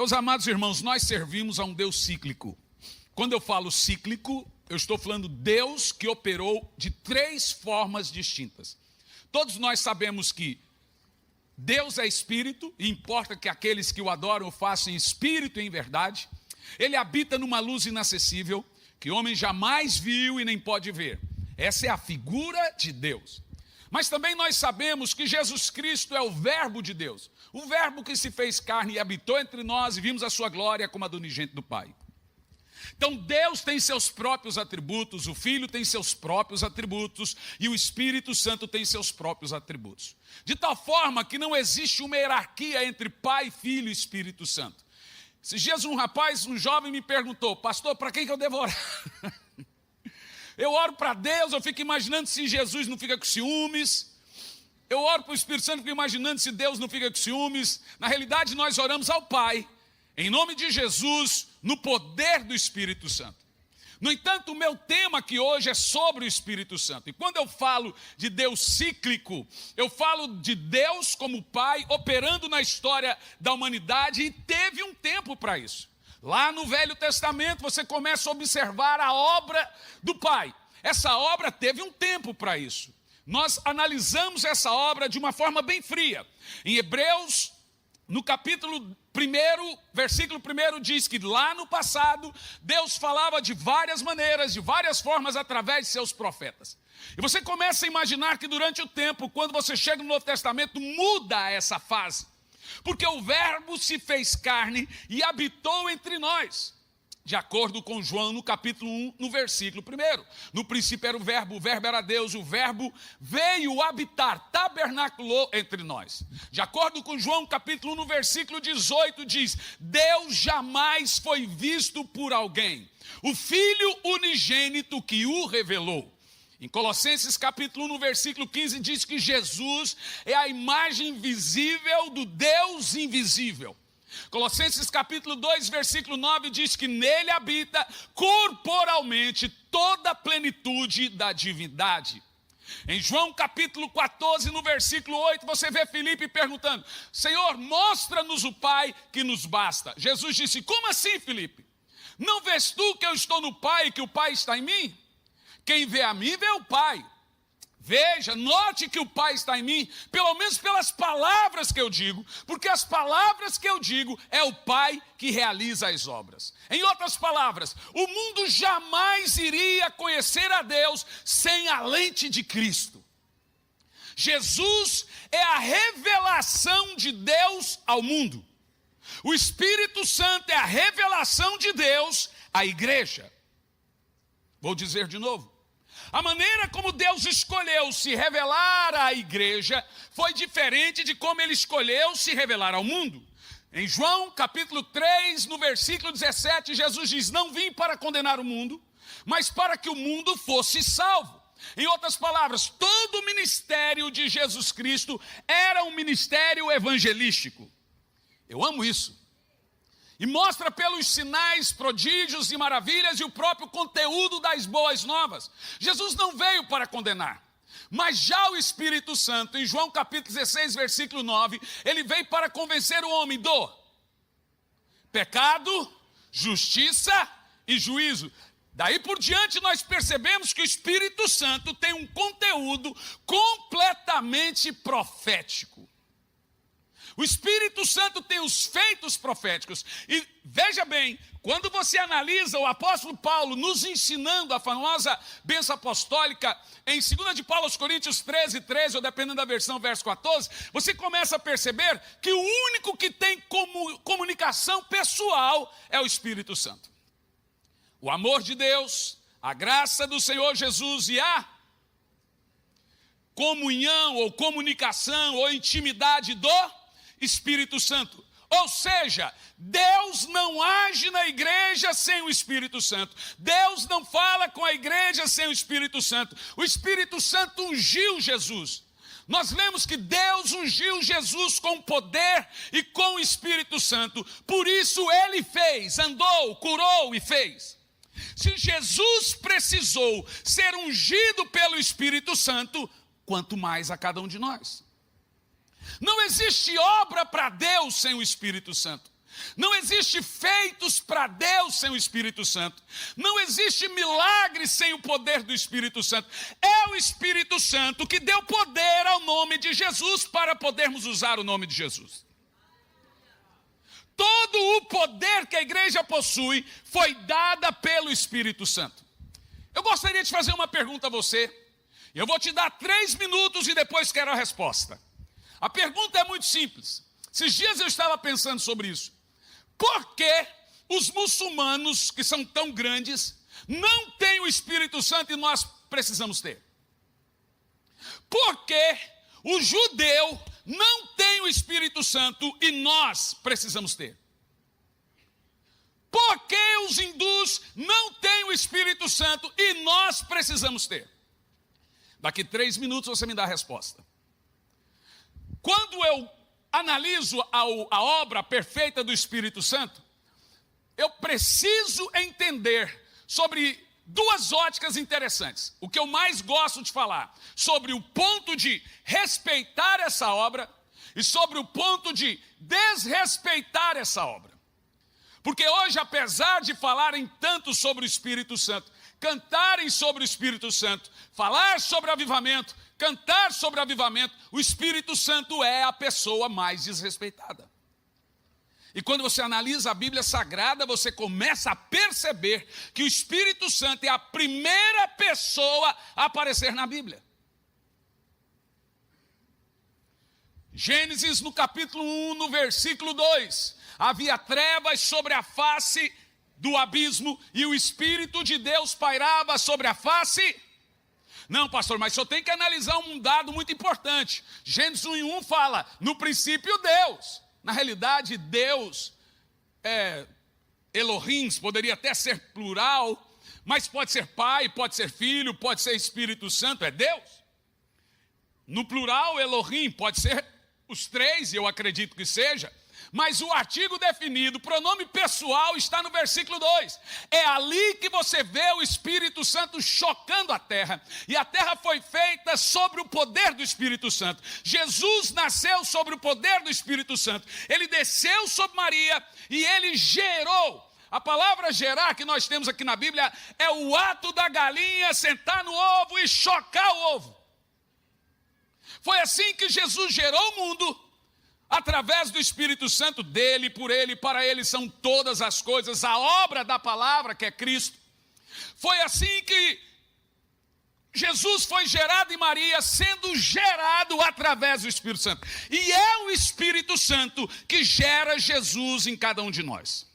Meus amados irmãos, nós servimos a um Deus cíclico. Quando eu falo cíclico, eu estou falando Deus que operou de 3 formas distintas. Todos nós sabemos que Deus é espírito, e importa que aqueles que o adoram o façam em espírito e em verdade. Ele habita numa luz inacessível, que o homem jamais viu e nem pode ver. Essa é a figura de Deus. Mas também nós sabemos que Jesus Cristo é o verbo de Deus. O verbo que se fez carne e habitou entre nós e vimos a sua glória como a do unigênito do Pai. Então Deus tem seus próprios atributos, o Filho tem seus próprios atributos e o Espírito Santo tem seus próprios atributos. De tal forma que não existe uma hierarquia entre Pai, Filho e Espírito Santo. Esses dias um jovem me perguntou: pastor, para quem que eu devo orar? Eu oro para Deus, eu fico imaginando se Jesus não fica com ciúmes. Eu oro para o Espírito Santo, fico imaginando se Deus não fica com ciúmes. Na realidade, nós oramos ao Pai, em nome de Jesus, no poder do Espírito Santo. No entanto, o meu tema aqui hoje é sobre o Espírito Santo. E quando eu falo de Deus cíclico, eu falo de Deus como Pai operando na história da humanidade, e teve um tempo para isso. Lá no Velho Testamento você começa a observar a obra do Pai. Essa obra teve um tempo para isso. Nós analisamos essa obra de uma forma bem fria. Em Hebreus, no capítulo 1, versículo 1, diz que lá no passado, Deus falava de várias maneiras, de várias formas, através de seus profetas. E você começa a imaginar que durante o tempo, quando você chega no Novo Testamento, muda essa fase. Porque o verbo se fez carne e habitou entre nós. De acordo com João, no capítulo 1, no versículo 1. No princípio era o verbo era Deus, o verbo veio habitar, tabernaculou entre nós. De acordo com João, capítulo 1, no versículo 18, diz: Deus jamais foi visto por alguém, o Filho unigênito que o revelou. Em Colossenses capítulo 1, no versículo 15, diz que Jesus é a imagem visível do Deus invisível. Colossenses capítulo 2, versículo 9, diz que nele habita corporalmente toda a plenitude da divindade. Em João capítulo 14, no versículo 8, você vê Filipe perguntando: Senhor, mostra-nos o Pai que nos basta. Jesus disse: como assim, Filipe? Não vês tu que eu estou no Pai e que o Pai está em mim? Quem vê a mim, vê o Pai. Veja, note que o Pai está em mim, pelo menos pelas palavras que eu digo, porque as palavras que eu digo é o Pai que realiza as obras. Em outras palavras, o mundo jamais iria conhecer a Deus sem a lente de Cristo. Jesus é a revelação de Deus ao mundo. O Espírito Santo é a revelação de Deus à igreja. Vou dizer de novo. A maneira como Deus escolheu se revelar à igreja foi diferente de como ele escolheu se revelar ao mundo. Em João capítulo 3, no versículo 17, Jesus diz: não vim para condenar o mundo, mas para que o mundo fosse salvo. Em outras palavras, todo o ministério de Jesus Cristo era um ministério evangelístico. Eu amo isso. E mostra pelos sinais, prodígios e maravilhas e o próprio conteúdo das boas novas. Jesus não veio para condenar, mas já o Espírito Santo, em João capítulo 16, versículo 9, ele veio para convencer o homem do pecado, justiça e juízo. Daí por diante nós percebemos que o Espírito Santo tem um conteúdo completamente profético. O Espírito Santo tem os feitos proféticos. E veja bem, quando você analisa o apóstolo Paulo nos ensinando a famosa bênção apostólica em 2 de Paulo aos Coríntios 13, ou dependendo da versão, verso 14, você começa a perceber que o único que tem comunicação pessoal é o Espírito Santo. O amor de Deus, a graça do Senhor Jesus e a comunhão ou comunicação ou intimidade do Espírito Santo. Ou seja, Deus não age na igreja sem o Espírito Santo. Deus não fala com a igreja sem o Espírito Santo. O Espírito Santo ungiu Jesus. Nós lemos que Deus ungiu Jesus com poder e com o Espírito Santo. Por isso ele fez, andou, curou e fez. Se Jesus precisou ser ungido pelo Espírito Santo, quanto mais a cada um de nós. Não existe obra para Deus sem o Espírito Santo. Não existe feitos para Deus sem o Espírito Santo. Não existe milagre sem o poder do Espírito Santo. É o Espírito Santo que deu poder ao nome de Jesus para podermos usar o nome de Jesus. Todo o poder que a igreja possui foi dada pelo Espírito Santo. Eu gostaria de fazer uma pergunta a você. Eu vou te dar 3 minutos e depois quero a resposta. A pergunta é muito simples. Esses dias eu estava pensando sobre isso. Por que os muçulmanos, que são tão grandes, não têm o Espírito Santo e nós precisamos ter? Por que o judeu não tem o Espírito Santo e nós precisamos ter? Por que os hindus não têm o Espírito Santo e nós precisamos ter? Daqui 3 minutos você me dá a resposta. Quando eu analiso a obra perfeita do Espírito Santo, eu preciso entender sobre 2 óticas interessantes. O que eu mais gosto de falar, sobre o ponto de respeitar essa obra e sobre o ponto de desrespeitar essa obra. Porque hoje, apesar de falarem tanto sobre o Espírito Santo, cantarem sobre o Espírito Santo, falar sobre avivamento, cantar sobre avivamento, o Espírito Santo é a pessoa mais desrespeitada. E quando você analisa a Bíblia Sagrada, você começa a perceber que o Espírito Santo é a primeira pessoa a aparecer na Bíblia. Gênesis, no capítulo 1, no versículo 2, havia trevas sobre a face do abismo e o Espírito de Deus pairava sobre a face. Não, pastor, mas só tem que analisar um dado muito importante. Gênesis 1:1 fala, no princípio Deus. Na realidade, Deus, Elohim, poderia até ser plural, mas pode ser Pai, pode ser Filho, pode ser Espírito Santo, é Deus. No plural, Elohim, pode ser os 3, eu acredito que seja. Mas o artigo definido, pronome pessoal, está no versículo 2. É ali que você vê o Espírito Santo chocando a terra. E a terra foi feita sobre o poder do Espírito Santo. Jesus nasceu sobre o poder do Espírito Santo. Ele desceu sobre Maria e ele gerou. A palavra gerar que nós temos aqui na Bíblia é o ato da galinha sentar no ovo e chocar o ovo. Foi assim que Jesus gerou o mundo. Através do Espírito Santo, dele, por ele, para ele são todas as coisas, a obra da palavra que é Cristo. Foi assim que Jesus foi gerado em Maria, sendo gerado através do Espírito Santo. E é o Espírito Santo que gera Jesus em cada um de nós.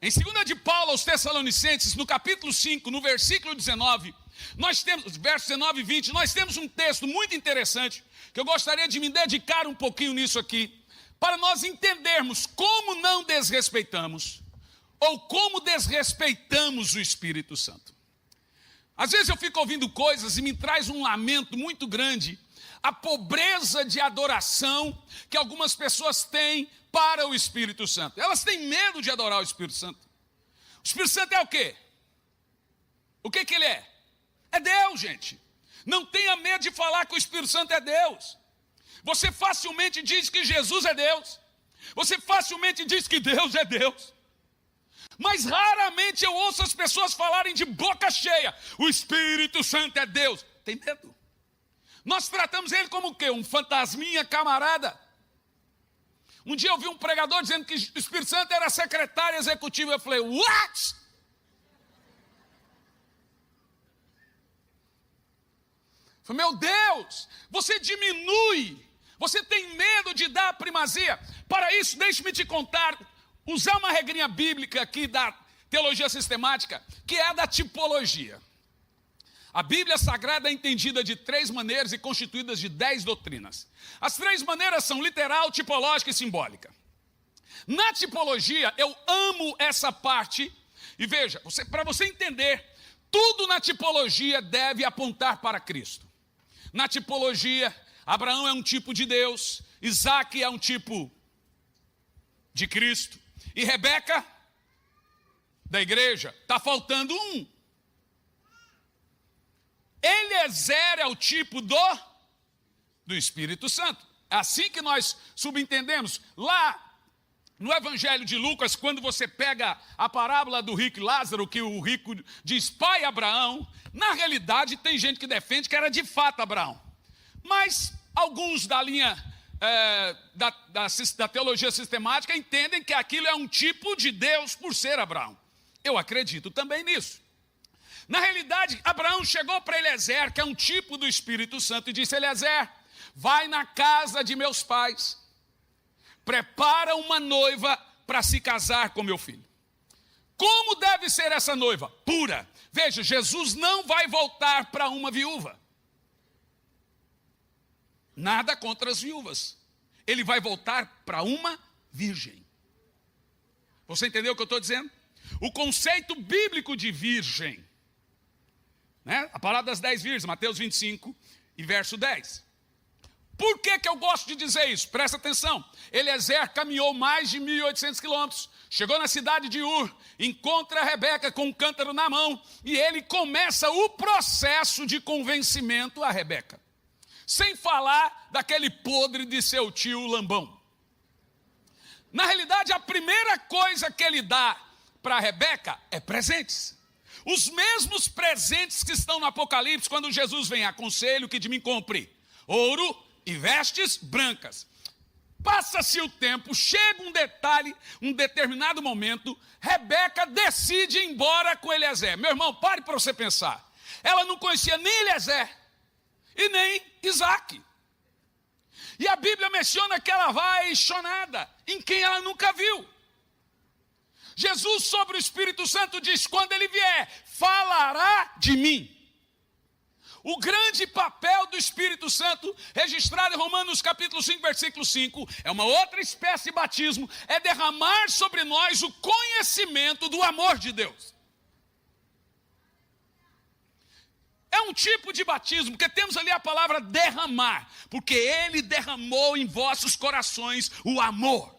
Em 2 de Paulo aos Tessalonicenses, no capítulo 5, no versículo 19, nós temos, versos 19 e 20, nós temos um texto muito interessante, que eu gostaria de me dedicar um pouquinho nisso aqui, para nós entendermos como não desrespeitamos, ou como desrespeitamos o Espírito Santo. Às vezes eu fico ouvindo coisas e me traz um lamento muito grande, a pobreza de adoração que algumas pessoas têm para o Espírito Santo. Elas têm medo de adorar o Espírito Santo. O Espírito Santo é o quê? O que ele é? É Deus, gente. Não tenha medo de falar que o Espírito Santo é Deus. Você facilmente diz que Jesus é Deus. Você facilmente diz que Deus é Deus. Mas raramente eu ouço as pessoas falarem de boca cheia, o Espírito Santo é Deus. Tem medo. Nós tratamos ele como o quê? Um fantasminha camarada. Um dia eu vi um pregador dizendo que o Espírito Santo era secretário executivo. Eu falei, what? Eu falei, meu Deus, você diminui, você tem medo de dar primazia. Para isso, deixe-me te contar, usar uma regrinha bíblica aqui da teologia sistemática, que é a da tipologia. A Bíblia Sagrada é entendida de 3 maneiras e constituídas de 10 doutrinas. As 3 maneiras são literal, tipológica e simbólica. Na tipologia, eu amo essa parte, e veja, para você entender, tudo na tipologia deve apontar para Cristo. Na tipologia, Abraão é um tipo de Deus, Isaac é um tipo de Cristo, e Rebeca, da igreja, está faltando um. Eliezer é o tipo do Espírito Santo. É assim que nós subentendemos. Lá No Evangelho de Lucas, quando você pega a parábola do rico e Lázaro, que o rico diz pai Abraão, na realidade tem gente que defende que era de fato Abraão. Mas alguns da linha da teologia sistemática entendem que aquilo é um tipo de Deus por ser Abraão. Eu acredito também nisso. Na realidade, Abraão chegou para Eliezer, que é um tipo do Espírito Santo, e disse: Eliezer, vai na casa de meus pais, prepara uma noiva para se casar com meu filho. Como deve ser essa noiva? Pura. Veja, Jesus não vai voltar para uma viúva. Nada contra as viúvas. Ele vai voltar para uma virgem. Você entendeu o que eu estou dizendo? O conceito bíblico de virgem, né? A palavra das 10 virgens, Mateus 25 e verso 10. Por que eu gosto de dizer isso? Presta atenção. Eliezer caminhou mais de 1.800 quilômetros, chegou na cidade de Ur, encontra a Rebeca com um cântaro na mão, e ele começa o processo de convencimento a Rebeca. Sem falar daquele podre de seu tio Lambão. Na realidade, a primeira coisa que ele dá para Rebeca é presentes. Os mesmos presentes que estão no Apocalipse, quando Jesus vem: aconselho que de mim compre ouro e vestes brancas. Passa-se o tempo, chega um detalhe, um determinado momento, Rebeca decide ir embora com Eliezer. Meu irmão, pare para você pensar. Ela não conhecia nem Eliezer e nem Isaac. E a Bíblia menciona que ela vai chonada em quem ela nunca viu. Jesus, sobre o Espírito Santo, diz: quando ele vier, falará de mim. O grande papel do Espírito Santo, registrado em Romanos capítulo 5, versículo 5, é uma outra espécie de batismo, é derramar sobre nós o conhecimento do amor de Deus. É um tipo de batismo, porque temos ali a palavra derramar, porque ele derramou em vossos corações o amor.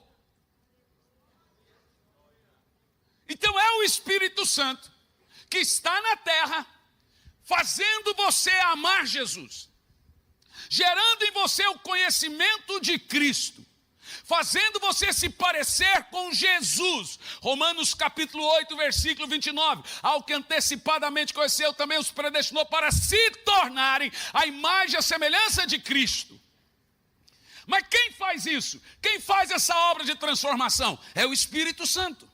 Então é o Espírito Santo que está na terra, fazendo você amar Jesus, gerando em você o conhecimento de Cristo, fazendo você se parecer com Jesus. Romanos capítulo 8, versículo 29. Ao que antecipadamente conheceu, também os predestinou para se tornarem a imagem e a semelhança de Cristo. Mas quem faz isso? Quem faz essa obra de transformação? É o Espírito Santo.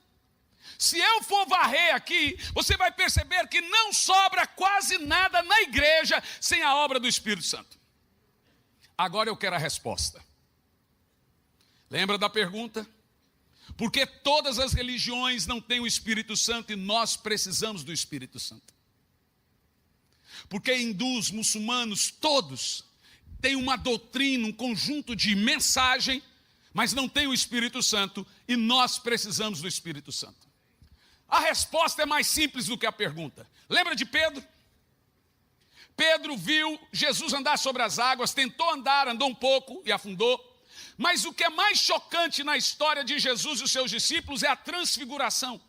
Se eu for varrer aqui, você vai perceber que não sobra quase nada na igreja sem a obra do Espírito Santo. Agora eu quero a resposta. Lembra da pergunta? Por que todas as religiões não têm o Espírito Santo e nós precisamos do Espírito Santo? Porque hindus, muçulmanos, todos têm uma doutrina, um conjunto de mensagem, mas não têm o Espírito Santo e nós precisamos do Espírito Santo. A resposta é mais simples do que a pergunta. Lembra de Pedro? Pedro viu Jesus andar sobre as águas, tentou andar, andou um pouco e afundou. Mas o que é mais chocante na história de Jesus e os seus discípulos é a transfiguração.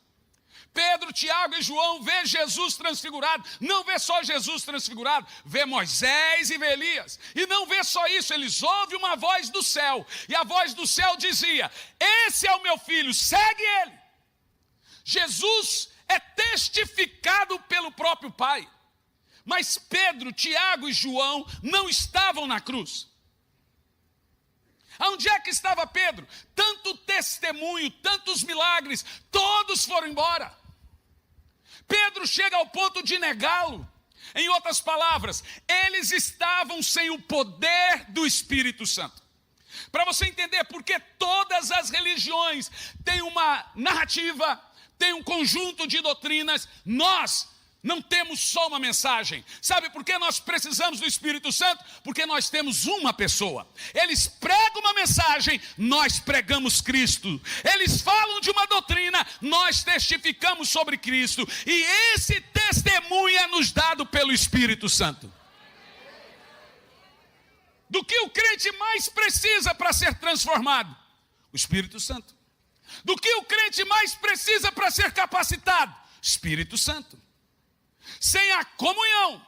Pedro, Tiago e João vê Jesus transfigurado. Não vê só Jesus transfigurado, vê Moisés e vê Elias. E não vê só isso, eles ouvem uma voz do céu. E a voz do céu dizia: esse é o meu filho, segue ele. Jesus é testificado pelo próprio Pai. Mas Pedro, Tiago e João não estavam na cruz. Onde é que estava Pedro? Tanto testemunho, tantos milagres, todos foram embora. Pedro chega ao ponto de negá-lo. Em outras palavras, eles estavam sem o poder do Espírito Santo. Para você entender por que todas as religiões têm uma narrativa, têm um conjunto de doutrinas, nós não temos só uma mensagem. Sabe por que nós precisamos do Espírito Santo? Porque nós temos uma pessoa. Eles pregam uma mensagem, nós pregamos Cristo. Eles falam de uma doutrina, nós testificamos sobre Cristo. E esse testemunho é nos dado pelo Espírito Santo. Do que o crente mais precisa para ser transformado? O Espírito Santo. Do que o crente mais precisa para ser capacitado? Espírito Santo. Sem a comunhão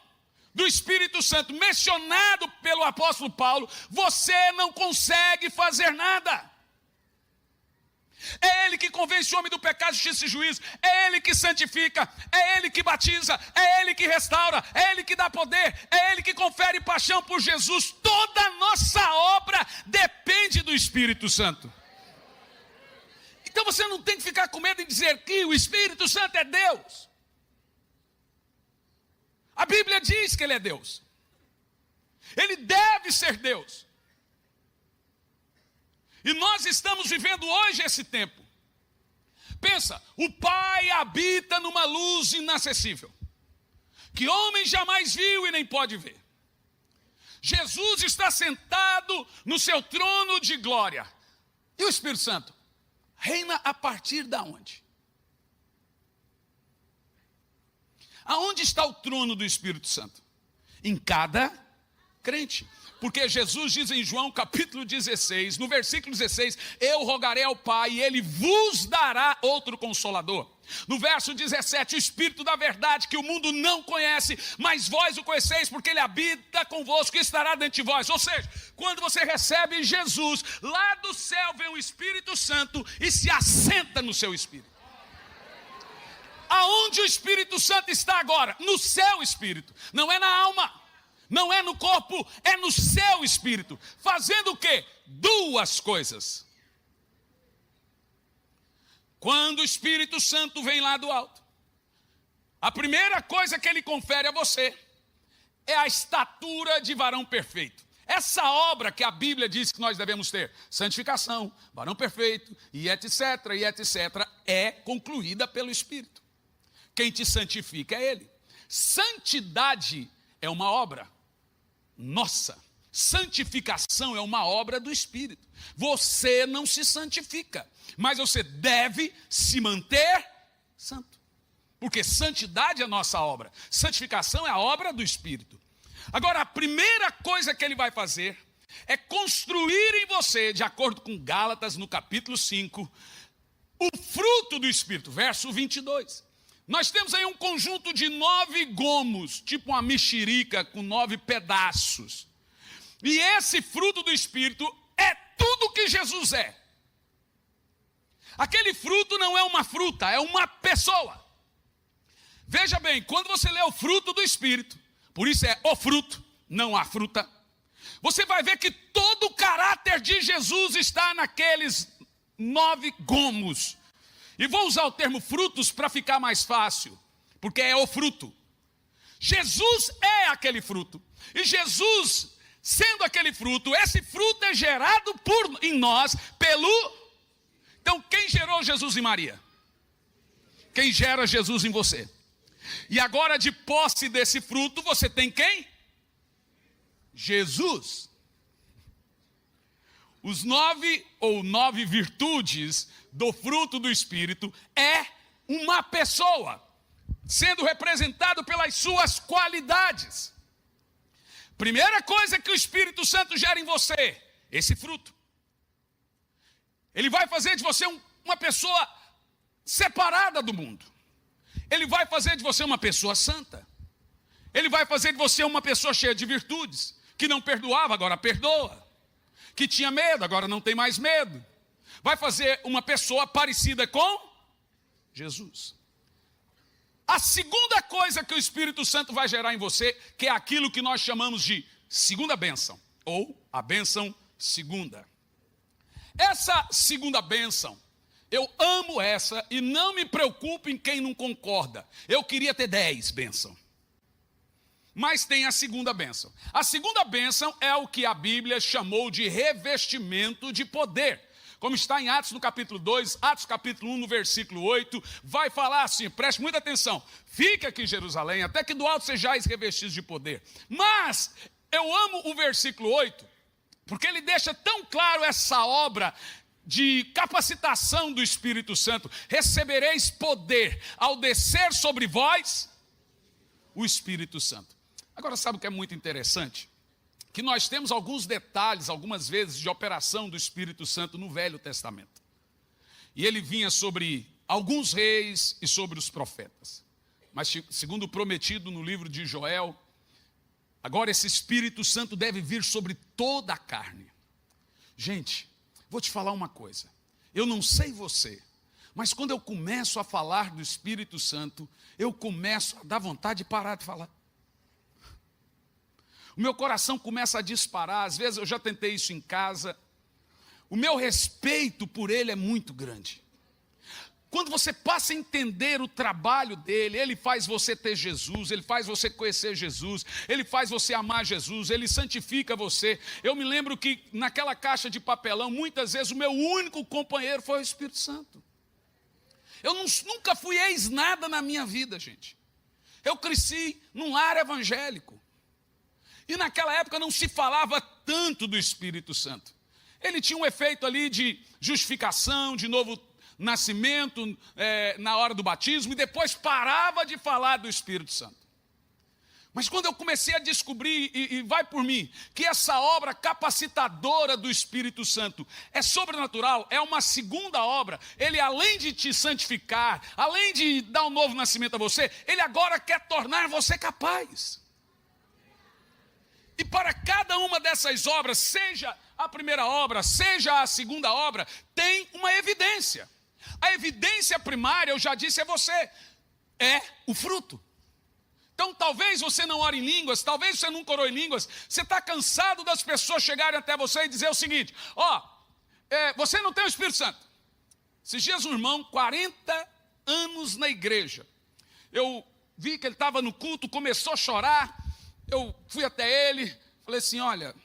do Espírito Santo mencionado pelo apóstolo Paulo, você não consegue fazer nada. É Ele que convence o homem do pecado, justiça e juízo. É Ele que santifica. É Ele que batiza. É Ele que restaura. É Ele que dá poder. É Ele que confere paixão por Jesus. Toda a nossa obra depende do Espírito Santo. Então você não tem que ficar com medo de dizer que o Espírito Santo é Deus. A Bíblia diz que Ele é Deus. Ele deve ser Deus. E nós estamos vivendo hoje esse tempo. Pensa, o Pai habita numa luz inacessível, que homem jamais viu e nem pode ver. Jesus está sentado no seu trono de glória. E o Espírito Santo reina a partir de onde? Aonde está o trono do Espírito Santo? Em cada crente. Porque Jesus diz em João capítulo 16, no versículo 16, eu rogarei ao Pai e Ele vos dará outro Consolador. No verso 17, o Espírito da verdade que o mundo não conhece, mas vós o conheceis porque Ele habita convosco e estará dentro de vós. Ou seja, quando você recebe Jesus, lá do céu vem o Espírito Santo e se assenta no seu espírito. Aonde o Espírito Santo está agora? No seu espírito, não é na alma. Não é no corpo, é no seu espírito. Fazendo o quê? Duas coisas. Quando o Espírito Santo vem lá do alto, a primeira coisa que ele confere a você é a estatura de varão perfeito. Essa obra que a Bíblia diz que nós devemos ter, santificação, varão perfeito, e etc, é concluída pelo Espírito. Quem te santifica é Ele. Santidade é uma obra nossa. Santificação é uma obra do Espírito. Você não se santifica, mas você deve se manter santo. Porque santidade é a nossa obra. Santificação é a obra do Espírito. Agora, a primeira coisa que ele vai fazer é construir em você, de acordo com Gálatas, no capítulo 5, o fruto do Espírito, verso 22. Nós temos aí um conjunto de 9 gomos, tipo uma mexerica com 9 pedaços. E esse fruto do Espírito é tudo que Jesus é. Aquele fruto não é uma fruta, é uma pessoa. Veja bem, quando você lê o fruto do Espírito, por isso é o fruto, não a fruta, você vai ver que todo o caráter de Jesus está naqueles 9 gomos. E vou usar o termo frutos para ficar mais fácil, porque é o fruto. Jesus é aquele fruto. E Jesus, sendo aquele fruto, esse fruto é gerado em nós pelo... Então, quem gerou Jesus em Maria? Quem gera Jesus em você? E agora, de posse desse fruto, você tem quem? Jesus. Os 9 ou 9 virtudes do fruto do Espírito é uma pessoa, sendo representado pelas suas qualidades. Primeira coisa que o Espírito Santo gera em você, esse fruto. Ele vai fazer de você uma pessoa separada do mundo. Ele vai fazer de você uma pessoa santa. Ele vai fazer de você uma pessoa cheia de virtudes, que não perdoava, agora perdoa. Que tinha medo, agora não tem mais medo. Vai fazer uma pessoa parecida com Jesus. A segunda coisa que o Espírito Santo vai gerar em você, que é aquilo que nós chamamos de segunda bênção, ou a bênção segunda. Essa segunda bênção, eu amo essa e não me preocupo em quem não concorda. Eu queria ter 10 bênçãos. Mas tem a segunda bênção. A segunda bênção é o que a Bíblia chamou de revestimento de poder. Como está em Atos no capítulo 2, Atos capítulo 1 no versículo 8, vai falar assim, preste muita atenção. Fica aqui em Jerusalém, até que do alto sejais revestidos de poder. Mas eu amo o versículo 8, porque ele deixa tão claro essa obra de capacitação do Espírito Santo. Recebereis poder ao descer sobre vós o Espírito Santo. Agora, sabe o que é muito interessante? Que nós temos alguns detalhes, algumas vezes, de operação do Espírito Santo no Velho Testamento. E ele vinha sobre alguns reis e sobre os profetas. Mas, segundo o prometido no livro de Joel, agora esse Espírito Santo deve vir sobre toda a carne. Gente, vou te falar uma coisa. Eu não sei você, mas quando eu começo a falar do Espírito Santo, eu começo a dar vontade de parar de falar. O meu coração começa a disparar, às vezes eu já tentei isso em casa. O meu respeito por ele é muito grande. Quando você passa a entender o trabalho dele, ele faz você ter Jesus, ele faz você conhecer Jesus, ele faz você amar Jesus, ele santifica você. Eu me lembro que naquela caixa de papelão, muitas vezes o meu único companheiro foi o Espírito Santo. Eu nunca fui ex-nada na minha vida, gente. Eu cresci num lar evangélico. E naquela época não se falava tanto do Espírito Santo. Ele tinha um efeito ali de justificação, de novo nascimento na hora do batismo, e depois parava de falar do Espírito Santo. Mas quando eu comecei a descobrir, e vai por mim, que essa obra capacitadora do Espírito Santo é sobrenatural, é uma segunda obra, ele além de te santificar, além de dar um novo nascimento a você, ele agora quer tornar você capaz. E para cada uma dessas obras, seja a primeira obra, seja a segunda obra, tem uma evidência. A evidência primária, eu já disse, é você, é o fruto. Então talvez você não ore em línguas, talvez você nunca orou em línguas, você está cansado das pessoas chegarem até você e dizer o seguinte, você não tem o Espírito Santo. Esses dias um irmão, 40 anos na igreja, eu vi que ele estava no culto, começou a chorar, eu fui até ele, falei assim, olha,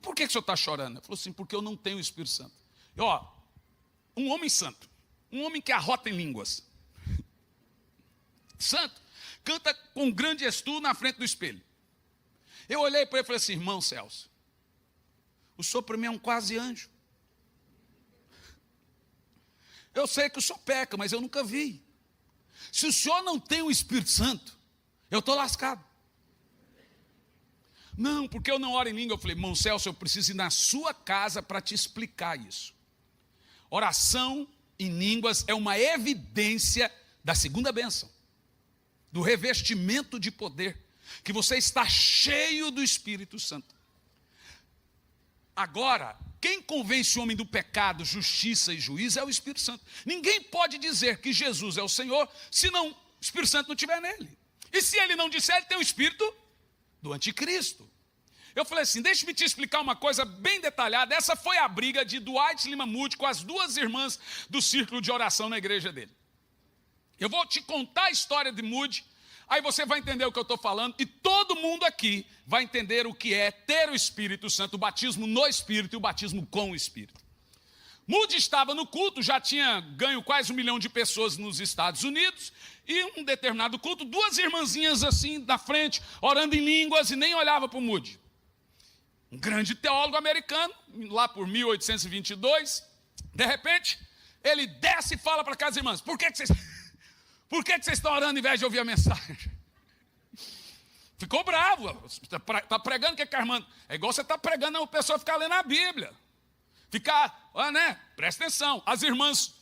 por que o senhor está chorando? Ele falou assim, porque eu não tenho o Espírito Santo. Um homem santo, um homem que arrota em línguas, santo, canta com grande estudo na frente do espelho. Eu olhei para ele e falei assim, irmão Celso, o senhor para mim é um quase anjo. Eu sei que o senhor peca, mas eu nunca vi. Se o senhor não tem o Espírito Santo, eu estou lascado. Não, porque eu não oro em língua. Eu falei, irmão Celso, eu preciso ir na sua casa para te explicar isso. Oração em línguas é uma evidência da segunda bênção, do revestimento de poder, que você está cheio do Espírito Santo. Agora, quem convence o homem do pecado, justiça e juízo é o Espírito Santo. Ninguém pode dizer que Jesus é o Senhor, se não, o Espírito Santo não estiver nele. E se ele não disser, ele tem o Espírito do anticristo. Eu falei assim, deixa-me te explicar uma coisa bem detalhada. Essa foi a briga de Dwight Lima Moody com as duas irmãs do círculo de oração na igreja dele. Eu vou te contar a história de Moody, aí você vai entender o que eu estou falando, e todo mundo aqui vai entender o que é ter o Espírito Santo, o batismo no Espírito e o batismo com o Espírito. Moody estava no culto, já tinha ganho quase 1 milhão de pessoas nos Estados Unidos, e um determinado culto, duas irmãzinhas assim na frente, orando em línguas, e nem olhava para o Moody. Um grande teólogo americano, lá por 1822, de repente, ele desce e fala para aquelas irmãs, por que vocês estão orando em vez de ouvir a mensagem? Ficou bravo, está pregando, o que é que a irmã... É igual você está pregando, a pessoa ficar lendo a Bíblia. Presta atenção. As irmãs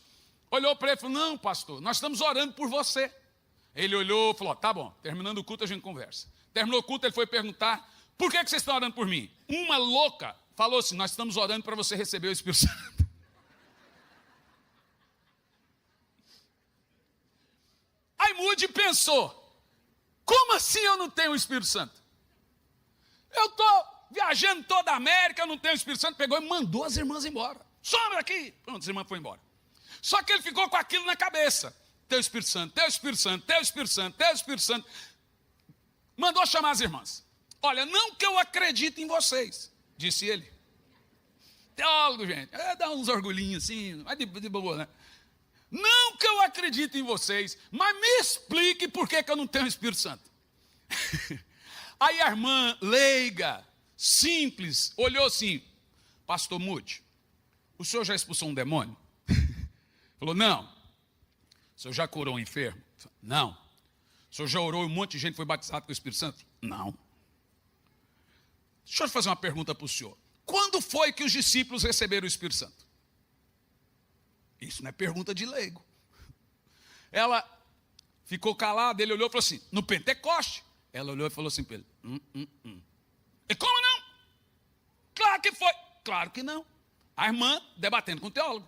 olhou para ele e falou, não, pastor, nós estamos orando por você. Ele olhou e falou, tá bom, terminando o culto a gente conversa. Terminou o culto, ele foi perguntar, por que vocês estão orando por mim? Uma louca falou assim, nós estamos orando para você receber o Espírito Santo. Aí Moody pensou, como assim eu não tenho o Espírito Santo? Eu estou viajando toda a América, eu não tenho o Espírito Santo. Pegou e mandou as irmãs embora. Some daqui. Pronto, as irmãs foram embora. Só que ele ficou com aquilo na cabeça. Teu Espírito Santo, teu Espírito Santo, teu Espírito Santo, teu Espírito Santo. Mandou chamar as irmãs. Olha, não que eu acredite em vocês, disse ele. Teólogo, gente, dá uns orgulhinhos assim, mas de boa, né? Não que eu acredite em vocês, mas me explique por que eu não tenho o Espírito Santo. Aí a irmã leiga, simples, olhou assim, pastor Moody, o senhor já expulsou um demônio? Falou, não. O senhor já curou um enfermo? Não. O senhor já orou e um monte de gente foi batizado com o Espírito Santo? Não. Deixa eu fazer uma pergunta para o senhor. Quando foi que os discípulos receberam o Espírito Santo? Isso não é pergunta de leigo. Ela ficou calada, ele olhou e falou assim, no Pentecoste. Ela olhou e falou assim para ele, E como não? Claro que foi. Claro que não. A irmã debatendo com o teólogo.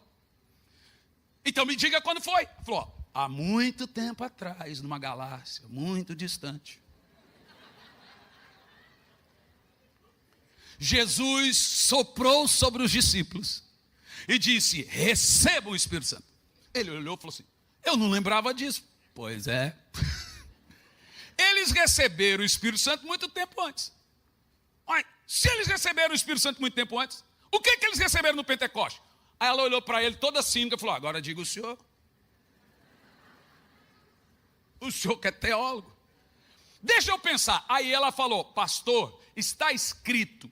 Então me diga quando foi. Ele falou, há muito tempo atrás, numa galáxia muito distante. Jesus soprou sobre os discípulos e disse, recebam o Espírito Santo. Ele olhou e falou assim, eu não lembrava disso. Pois é. Eles receberam o Espírito Santo muito tempo antes. Olha, se eles receberam o Espírito Santo muito tempo antes, o que eles receberam no Pentecoste? Aí ela olhou para ele toda cínica e falou, agora diga o senhor. O senhor que é teólogo. Deixa eu pensar. Aí ela falou, pastor, está escrito.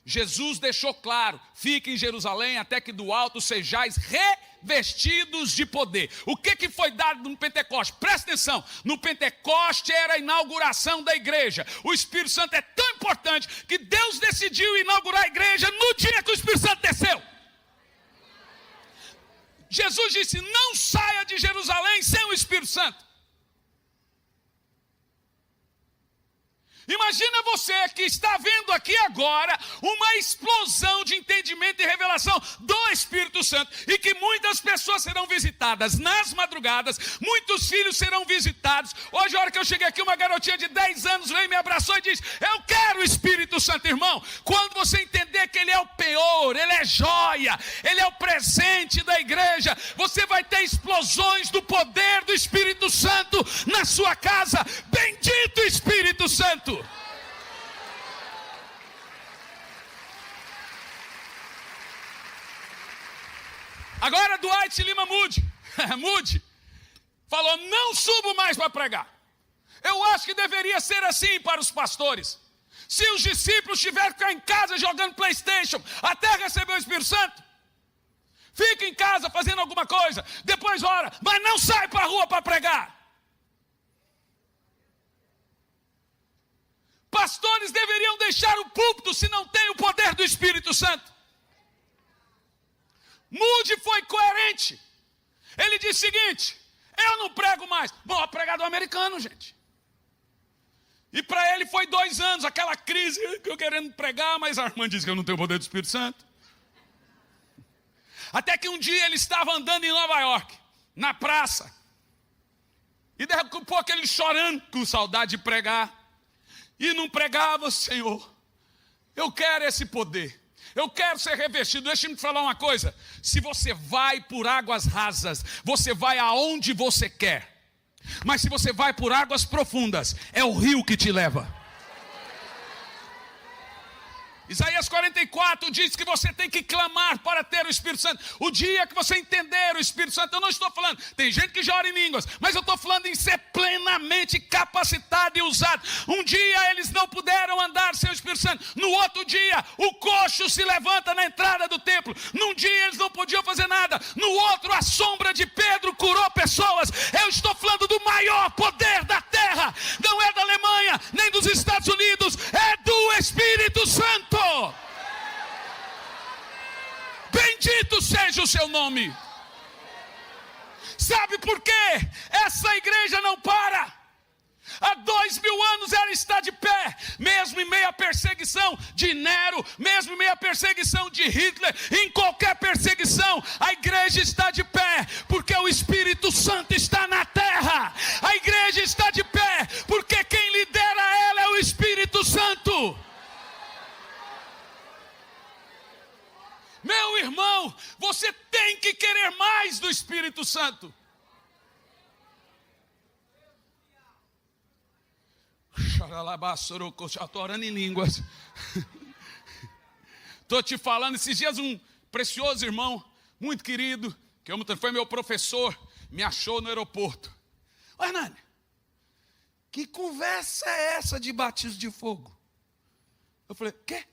Jesus deixou claro, fique em Jerusalém até que do alto sejais revestidos de poder. O que foi dado no Pentecoste? Presta atenção, no Pentecoste era a inauguração da igreja. O Espírito Santo é tão importante que Deus decidiu inaugurar a igreja no dia que o Espírito Santo desceu. Jesus disse, não saia de Jerusalém sem o Espírito Santo. Imagina você que está vendo aqui agora uma explosão de entendimento e revelação do Espírito Santo e que muitas pessoas serão visitadas nas madrugadas, muitos filhos serão visitados. Hoje, a hora que eu cheguei aqui, uma garotinha de 10 anos veio, me abraçou e disse, eu quero o Espírito Santo, irmão. Quando você entender que Ele é o penhor, Ele é joia, Ele é o presente da igreja, você vai ter explosões do poder do Espírito Santo na sua casa. Bendito Espírito Santo! Agora Dwight Lima Moody falou, não subo mais para pregar. Eu acho que deveria ser assim para os pastores. Se os discípulos tiverem que ficar em casa jogando PlayStation até receber o Espírito Santo, fica em casa fazendo alguma coisa, depois ora, mas não sai para a rua para pregar. Pastores deveriam deixar o púlpito se não tem o poder do Espírito Santo. Moody foi coerente. Ele disse o seguinte, eu não prego mais. Bom, pregador americano, gente. E para ele foi 2 anos, aquela crise, eu querendo pregar, mas a irmã disse que eu não tenho o poder do Espírito Santo. Até que um dia ele estava andando em Nova York, na praça. E daqui a pouco ele chorando, com saudade de pregar. E não pregava, Senhor, eu quero esse poder. Eu quero ser revestido. Deixa eu te falar uma coisa. Se você vai por águas rasas, você vai aonde você quer. Mas se você vai por águas profundas, é o rio que te leva. Isaías 44 diz que você tem que clamar para ter o Espírito Santo. O dia que você entender o Espírito Santo, eu não estou falando, tem gente que já ora em línguas, mas eu estou falando em ser plenamente capacitado e usado. Um dia eles não puderam andar sem o Espírito Santo. No outro dia, o coxo se levanta na entrada do templo. Num dia eles não podiam fazer nada. No outro, a sombra de Pedro curou pessoas. Eu estou falando do maior poder da terra. Não é da Alemanha, nem dos Estados Unidos, é do Espírito Santo. Bendito seja o seu nome. Sabe por quê? Essa igreja não para. Há 2000 anos ela está de pé, mesmo em meio à perseguição de Nero, mesmo em meio à perseguição de Hitler, em qualquer perseguição, a igreja está de pé, porque o Espírito Santo está na terra. A igreja está de pé, porque quem lidera ela é o Espírito Santo. Meu irmão, você tem que querer mais do Espírito Santo. Estou orando em línguas. Estou te falando, esses dias um precioso irmão, muito querido, que foi meu professor, me achou no aeroporto. Ô Hernani, que conversa é essa de batismo de fogo? Eu falei, quê?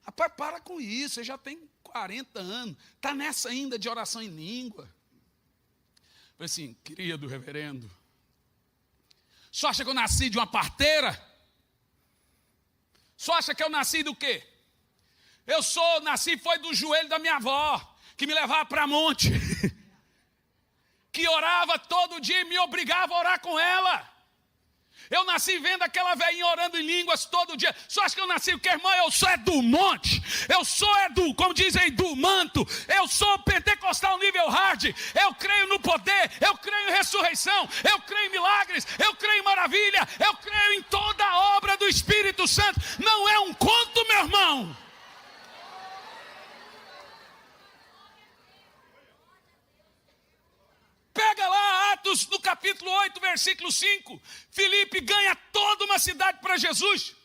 Rapaz, para com isso, você já tem 40 anos, está nessa ainda de oração em língua. Eu falei assim, querido reverendo, só acha que eu nasci de uma parteira? Só acha que eu nasci do quê? Nasci foi do joelho da minha avó, que me levava para monte, que orava todo dia e me obrigava a orar com ela. Eu nasci vendo aquela velhinha orando em línguas todo dia. Só acho que eu nasci o que, irmã? Eu sou do monte. Eu sou como dizem, do manto. Eu sou pentecostal nível hard. Eu creio no poder. Eu creio em ressurreição. Eu creio em milagres. Eu creio em maravilha. Eu creio em toda a obra do Espírito Santo. Não é um conto, meu irmão. Pega lá Atos no capítulo 8, versículo 5. Filipe ganha toda uma cidade para Jesus.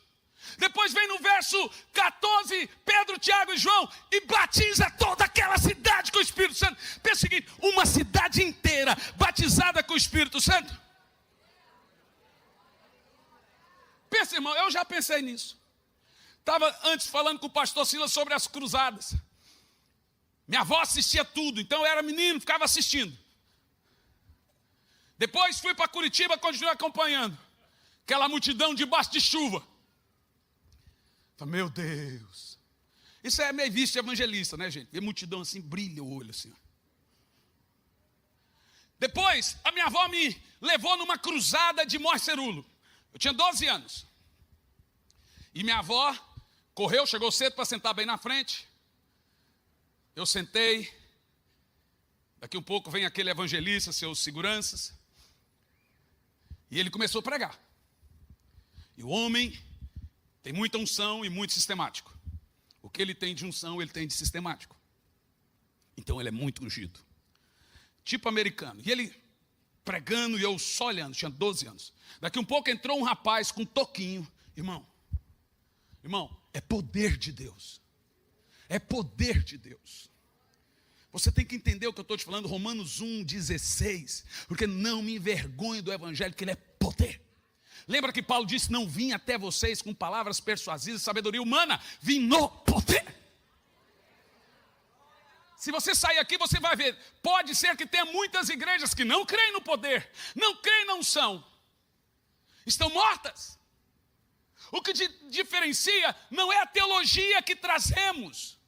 Depois vem no verso 14, Pedro, Tiago e João, e batiza toda aquela cidade com o Espírito Santo. Pensa o seguinte, uma cidade inteira batizada com o Espírito Santo. Pensa, irmão, eu já pensei nisso. Estava antes falando com o pastor Silas sobre as cruzadas. Minha avó assistia tudo, então eu era menino, ficava assistindo. Depois fui para Curitiba, continuei acompanhando. Aquela multidão debaixo de chuva. Falei, meu Deus. Isso é meio visto de evangelista, né, gente? Ver multidão assim, brilha o olho assim. Depois, a minha avó me levou numa cruzada de Morcerulo. Eu tinha 12 anos. E minha avó correu, chegou cedo para sentar bem na frente. Eu sentei. Daqui um pouco vem aquele evangelista, seus seguranças. E ele começou a pregar. E o homem tem muita unção e muito sistemático. O que ele tem de unção, ele tem de sistemático. Então ele é muito ungido. Tipo americano. E ele pregando e eu só olhando, tinha 12 anos. Daqui um pouco entrou um rapaz com um toquinho. Irmão, é poder de Deus. É poder de Deus. Você tem que entender o que eu estou te falando, Romanos 1,16. Porque não me envergonho do evangelho, que ele é poder. Lembra que Paulo disse, não vim até vocês com palavras persuasivas, sabedoria humana, vim no poder. Se você sair aqui, você vai ver, pode ser que tenha muitas igrejas que não creem no poder, não creem na unção, estão mortas. O que diferencia não é a teologia que trazemos.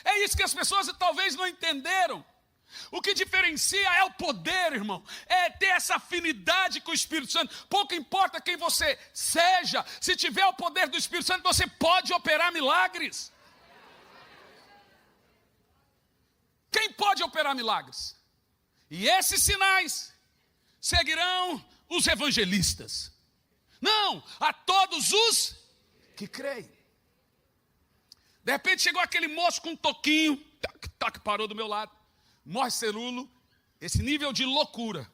É isso que as pessoas talvez não entenderam. O que diferencia é o poder, irmão. É ter essa afinidade com o Espírito Santo. Pouco importa quem você seja. Se tiver o poder do Espírito Santo, você pode operar milagres. Quem pode operar milagres? E esses sinais seguirão os evangelistas. Não, a todos os que creem. De repente chegou aquele moço com um toquinho, parou do meu lado. Morcerulo, esse nível de loucura.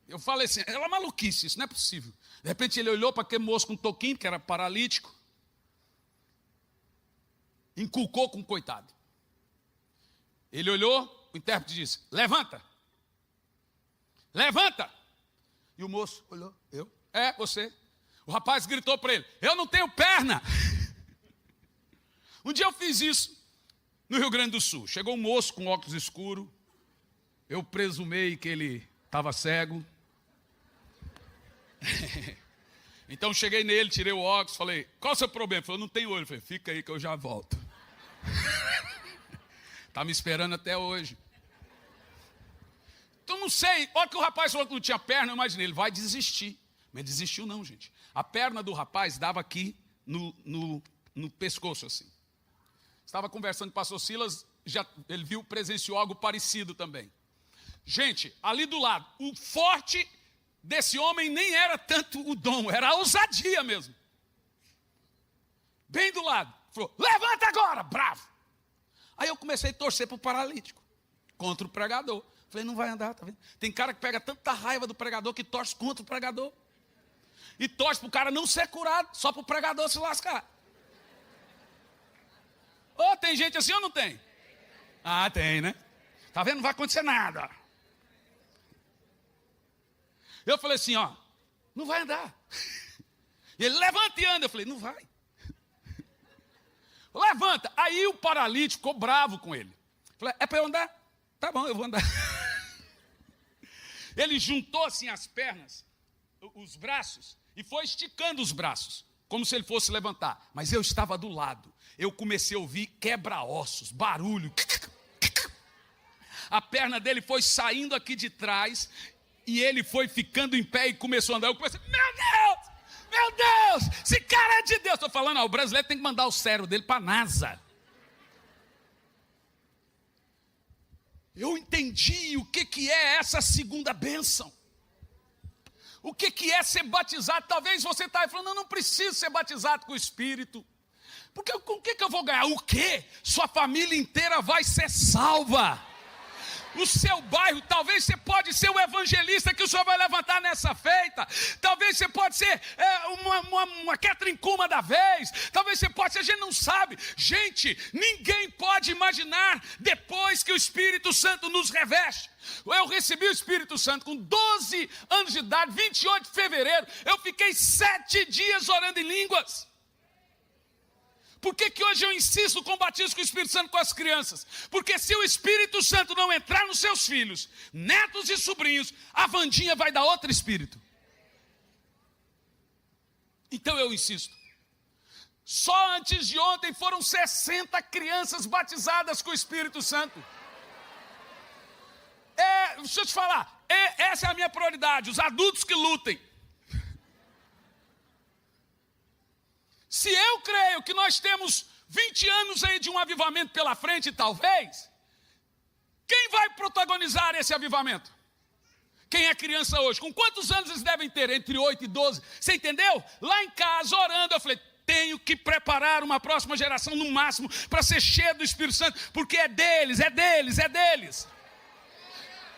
Eu falei assim, é uma maluquice, isso não é possível. De repente ele olhou para aquele moço com um toquinho, que era paralítico. Inculcou com o coitado. Ele olhou, o intérprete disse, levanta. Levanta. E o moço olhou, eu? É, você. O rapaz gritou para ele, eu não tenho perna. Um dia eu fiz isso no Rio Grande do Sul. Chegou um moço com óculos escuros. Eu presumei que ele estava cego. Então cheguei nele, tirei o óculos, falei, qual é o seu problema? Ele falou, não tenho olho. Eu falei, fica aí que eu já volto. Está me esperando até hoje. Então não sei, olha que o rapaz falou que não tinha perna, eu imaginei, ele vai desistir. Mas desistiu não, gente. A perna do rapaz dava aqui no pescoço assim. Estava conversando com o pastor Silas, ele presenciou algo parecido também. Gente, ali do lado, o forte desse homem nem era tanto o dom, era a ousadia mesmo. Bem do lado, falou, levanta agora, bravo. Aí eu comecei a torcer para o paralítico, contra o pregador. Falei, não vai andar, tá vendo? Tem cara que pega tanta raiva do pregador que torce contra o pregador. E torce para o cara não ser curado, só para o pregador se lascar. Ou tem gente assim ou não tem? Ah, tem, né? Tá vendo? Não vai acontecer nada. Eu falei assim, ó, não vai andar. E ele levanta e anda. Eu falei, não vai. Levanta. Aí o paralítico ficou bravo com ele. Eu falei, é para eu andar? Tá bom, eu vou andar. Ele juntou assim as pernas, os braços, e foi esticando os braços, como se ele fosse levantar. Mas eu estava do lado. Eu comecei a ouvir quebra-ossos, barulho. A perna dele foi saindo aqui de trás. E ele foi ficando em pé e começou a andar. Eu comecei, meu Deus, esse cara é de Deus. Estou falando, o brasileiro tem que mandar o cérebro dele para a NASA. Eu entendi o que é essa segunda bênção. O que é ser batizado. Talvez você está aí falando, não preciso ser batizado com o Espírito. Porque com o que eu vou ganhar? O quê? Sua família inteira vai ser salva. O seu bairro, talvez você pode ser o evangelista que o Senhor vai levantar nessa feita. Talvez você pode ser uma Catherine Kuma da vez. Talvez você pode ser, a gente não sabe. Gente, ninguém pode imaginar depois que o Espírito Santo nos reveste. Eu recebi o Espírito Santo com 12 anos de idade, 28 de fevereiro. Eu fiquei 7 dias orando em línguas. Por que hoje eu insisto com o batismo com o Espírito Santo com as crianças? Porque se o Espírito Santo não entrar nos seus filhos, netos e sobrinhos, a Vandinha vai dar outro espírito. Então eu insisto. Só antes de ontem foram 60 crianças batizadas com o Espírito Santo. Deixa eu te falar, essa é a minha prioridade, os adultos que lutem. Se eu creio que nós temos 20 anos aí de um avivamento pela frente, talvez, quem vai protagonizar esse avivamento? Quem é criança hoje? Com quantos anos eles devem ter? Entre 8 e 12. Você entendeu? Lá em casa, orando, eu falei, tenho que preparar uma próxima geração, no máximo, para ser cheio do Espírito Santo, porque é deles.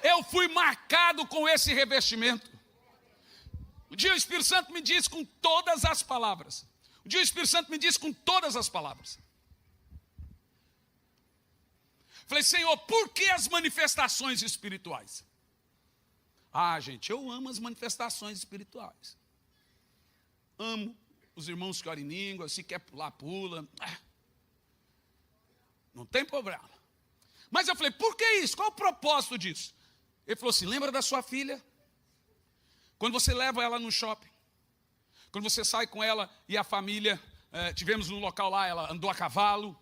Eu fui marcado com esse revestimento. Um dia o Espírito Santo me disse com todas as palavras. Um dia o Espírito Santo me disse com todas as palavras. Falei, Senhor, por que as manifestações espirituais? Gente, eu amo as manifestações espirituais. Amo os irmãos que oram em língua, se quer pular, pula. Não tem problema. Mas eu falei, por que isso? Qual o propósito disso? Ele falou assim, lembra da sua filha? Quando você leva ela no shopping. Quando você sai com ela e a família, tivemos no local lá, ela andou a cavalo.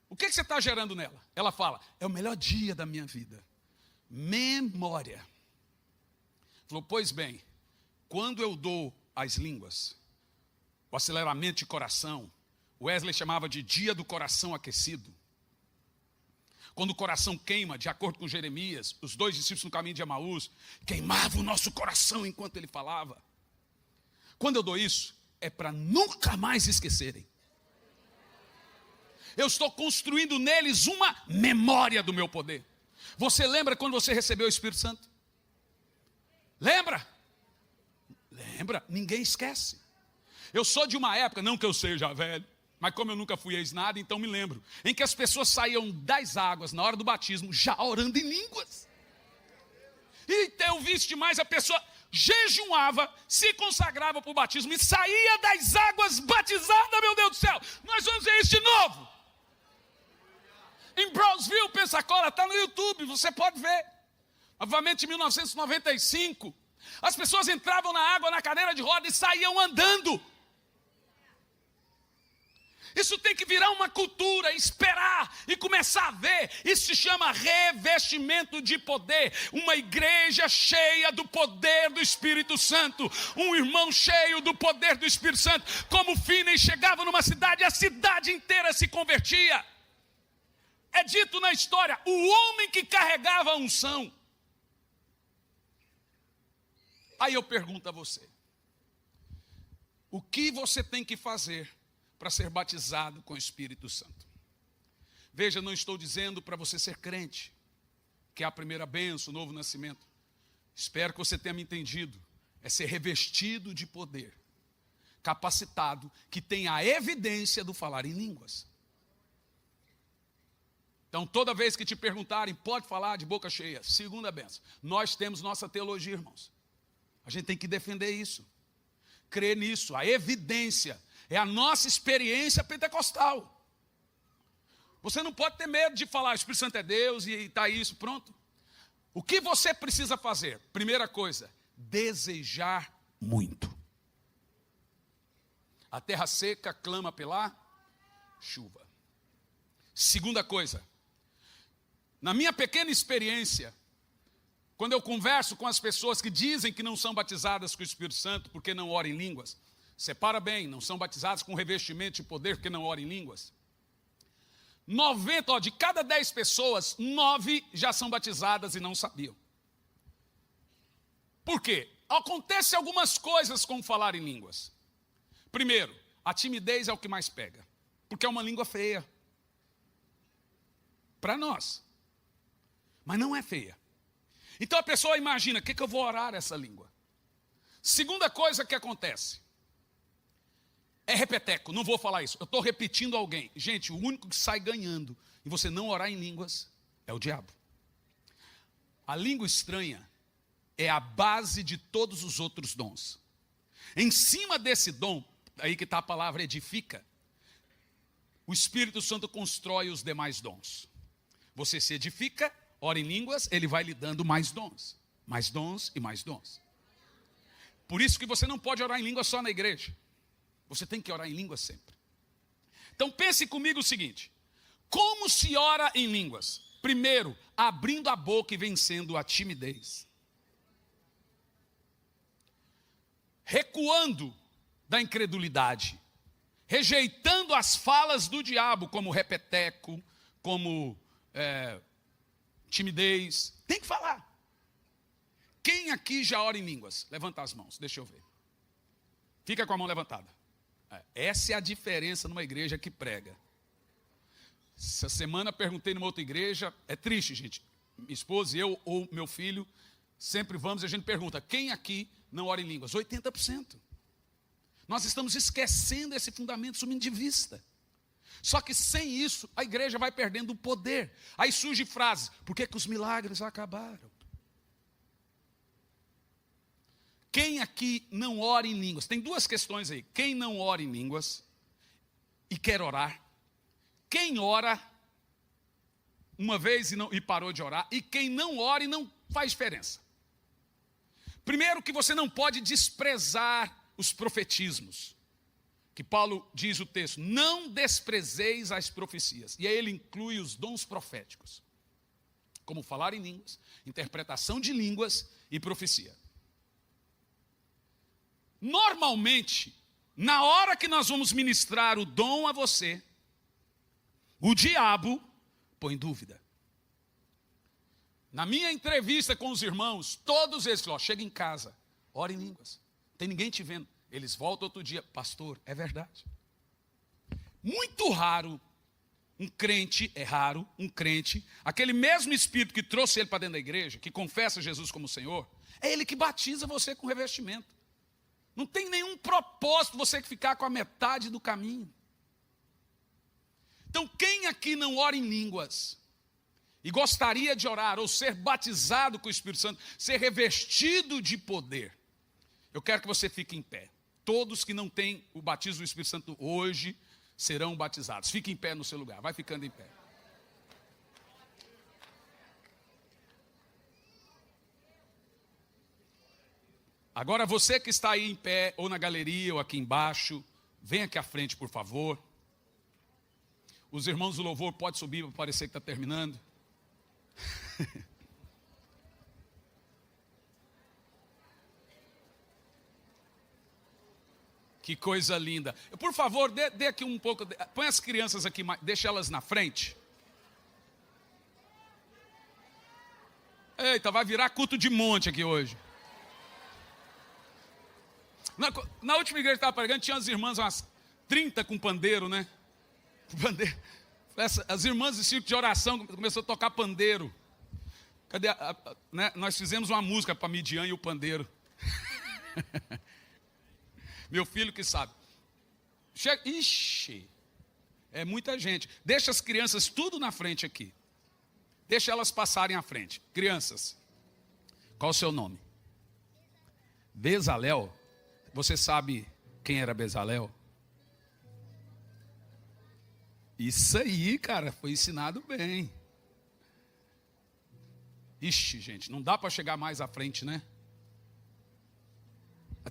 O que você está gerando nela? Ela fala, é o melhor dia da minha vida. Memória. Falou, pois bem, quando eu dou as línguas, o aceleramento de coração, Wesley chamava de dia do coração aquecido. Quando o coração queima, de acordo com Jeremias, os 2 discípulos no caminho de Emaús, queimava o nosso coração enquanto ele falava. Quando eu dou isso, é para nunca mais esquecerem. Eu estou construindo neles uma memória do meu poder. Você lembra quando você recebeu o Espírito Santo? Lembra? Lembra? Ninguém esquece. Eu sou de uma época, não que eu seja velho, mas como eu nunca fui ex-nada, então me lembro, em que as pessoas saíam das águas na hora do batismo, já orando em línguas. E eu vi demais, a pessoa jejuava, se consagrava para o batismo e saía das águas batizada, meu Deus do céu. Nós vamos ver isso de novo. Em Brownsville, Pensacola, está no YouTube, você pode ver. Novamente em 1995, as pessoas entravam na água na cadeira de roda e saíam andando. Isso tem que virar uma cultura, esperar e começar a ver. Isso se chama revestimento de poder. Uma igreja cheia do poder do Espírito Santo. Um irmão cheio do poder do Espírito Santo. Como Finney chegava numa cidade, a cidade inteira se convertia. É dito na história, o homem que carregava a unção. Aí eu pergunto a você. O que você tem que fazer para ser batizado com o Espírito Santo? Veja, não estou dizendo para você ser crente, que é a primeira bênção, o novo nascimento. Espero que você tenha me entendido. É ser revestido de poder, capacitado, que tenha a evidência do falar em línguas. Então, toda vez que te perguntarem, pode falar de boca cheia. Segunda bênção. Nós temos nossa teologia, irmãos. A gente tem que defender isso. Crer nisso, a evidência. É a nossa experiência pentecostal. Você não pode ter medo de falar, o Espírito Santo é Deus e está isso, pronto. O que você precisa fazer? Primeira coisa, desejar muito. A terra seca clama pela chuva. Segunda coisa, na minha pequena experiência, Quando eu converso com as pessoas que dizem que não são batizadas com o Espírito Santo porque não oram em línguas, separa bem, não são batizadas com revestimento de poder porque não oram em línguas. 90, de cada 10 pessoas, 9 já são batizadas e não sabiam. Por quê? Acontece algumas coisas com falar em línguas. Primeiro, a timidez é o que mais pega, porque é uma língua feia. Para nós. Mas não é feia. Então a pessoa imagina, o que eu vou orar essa língua? Segunda coisa que acontece, é repeteco, não vou falar isso, eu estou repetindo alguém. Gente, o único que sai ganhando e você não orar em línguas é o diabo. A língua estranha é a base de todos os outros dons. Em cima desse dom, aí que está a palavra edifica, o Espírito Santo constrói os demais dons. Você se edifica, ora em línguas, ele vai lhe dando mais dons e mais dons. Por isso que você não pode orar em línguas só na igreja. Você tem que orar em línguas sempre. Então pense comigo o seguinte: como se ora em línguas? Primeiro, abrindo a boca e vencendo a timidez. Recuando da incredulidade. Rejeitando as falas do diabo, como repeteco, como timidez. Tem que falar. Quem aqui já ora em línguas? Levanta as mãos, deixa eu ver. Fica com a mão levantada. Essa é a diferença numa igreja que prega. Essa semana perguntei numa outra igreja, é triste, gente. Minha esposa e eu, ou meu filho, sempre vamos e a gente pergunta, quem aqui não ora em línguas? 80%. Nós estamos esquecendo esse fundamento, sumindo de vista. Só que sem isso, a igreja vai perdendo o poder. Aí surge frases, por que os milagres acabaram? Quem aqui não ora em línguas? Tem duas questões aí. Quem não ora em línguas e quer orar? Quem ora uma vez e parou de orar? E quem não ora e não faz diferença? Primeiro que você não pode desprezar os profetismos. Que Paulo diz o texto, não desprezeis as profecias. E aí ele inclui os dons proféticos. Como falar em línguas, interpretação de línguas e profecia. Normalmente, na hora que nós vamos ministrar o dom a você, o diabo põe dúvida. Na minha entrevista com os irmãos, todos eles falaram, chega em casa, ora em línguas, não tem ninguém te vendo. Eles voltam outro dia, pastor, é verdade. Muito raro, um crente, aquele mesmo Espírito que trouxe ele para dentro da igreja, que confessa Jesus como Senhor, é ele que batiza você com revestimento. Não tem nenhum propósito você ficar com a metade do caminho. Então, quem aqui não ora em línguas e gostaria de orar ou ser batizado com o Espírito Santo, ser revestido de poder, eu quero que você fique em pé. Todos que não têm o batismo do Espírito Santo hoje serão batizados. Fique em pé no seu lugar, vai ficando em pé. Agora você que está aí em pé, ou na galeria, ou aqui embaixo, vem aqui à frente, por favor. Os irmãos do louvor podem subir para parecer que está terminando. Que coisa linda. Por favor, dê aqui um pouco, põe as crianças aqui, deixa elas na frente. Eita, vai virar culto de monte aqui hoje. Na última igreja que estava pregando, tinha as irmãs, umas 30 com pandeiro, né? Pandeiro. As irmãs de círculo de oração começou a tocar pandeiro. Cadê né? Nós fizemos uma música para Midian e o pandeiro. Meu filho que sabe. Ixi, é muita gente. Deixa as crianças tudo na frente aqui. Deixa elas passarem à frente. Crianças, qual o seu nome? Bezalel? Você sabe quem era Bezalel? Isso aí, cara, foi ensinado bem. Ixi, gente, não dá para chegar mais à frente, né?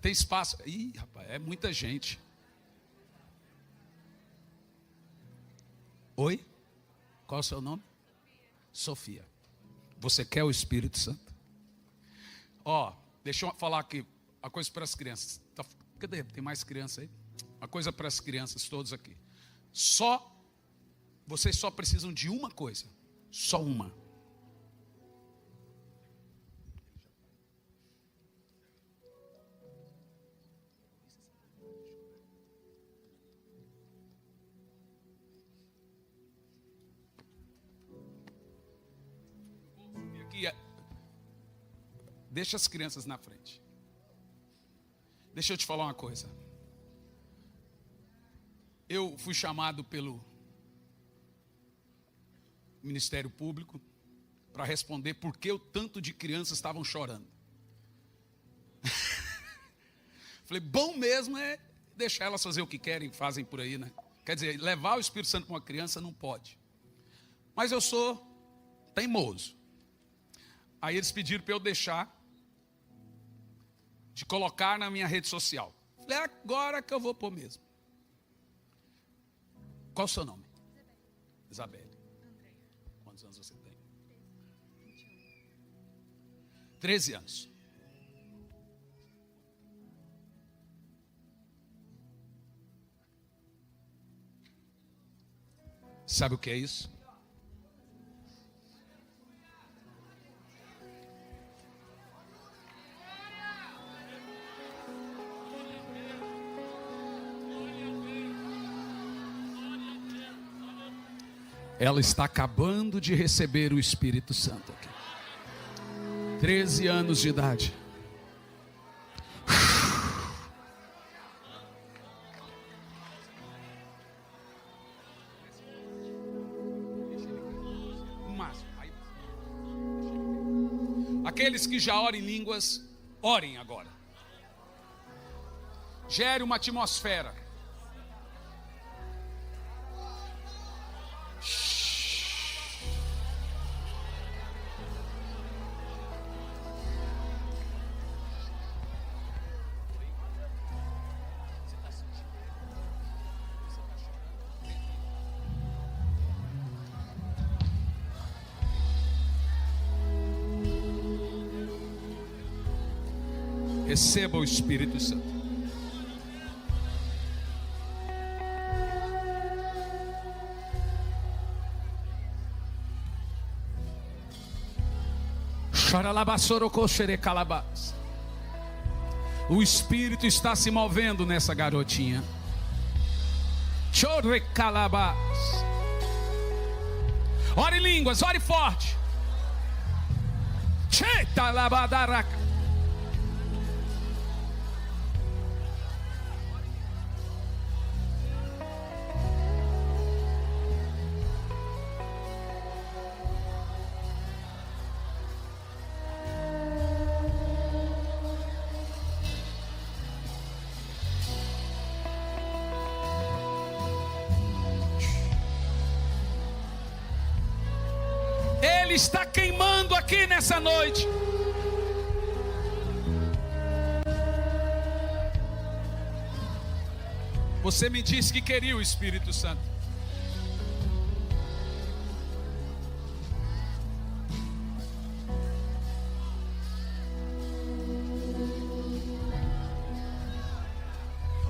Tem espaço. Ih, rapaz, é muita gente. Oi? Qual é o seu nome? Sofia. Você quer o Espírito Santo? Ó, deixa eu falar aqui uma coisa para as crianças. Cadê? Tem mais criança aí? Uma coisa para as crianças todos aqui. Vocês só precisam de uma coisa. Só uma. Deixa as crianças na frente. Deixa eu te falar uma coisa. Eu fui chamado pelo Ministério Público para responder por que o tanto de crianças estavam chorando. Falei, bom mesmo é deixar elas fazer o que querem, fazem por aí, né? Quer dizer, levar o Espírito Santo para uma criança não pode. Mas eu sou teimoso. Aí eles pediram para eu deixar de colocar na minha rede social. Falei, agora que eu vou pôr mesmo. Qual o seu nome? Isabelle. Andréia. Quantos anos você tem? 13 anos. Sabe o que é isso? Ela está acabando de receber o Espírito Santo aqui. 13 anos de idade. Aqueles que já oram em línguas, orem agora. Gere uma atmosfera. Receba o Espírito Santo. O Espírito está se movendo nessa garotinha. Ore em línguas, ore forte. Ele está queimando aqui nessa noite. Você me disse que queria o Espírito Santo.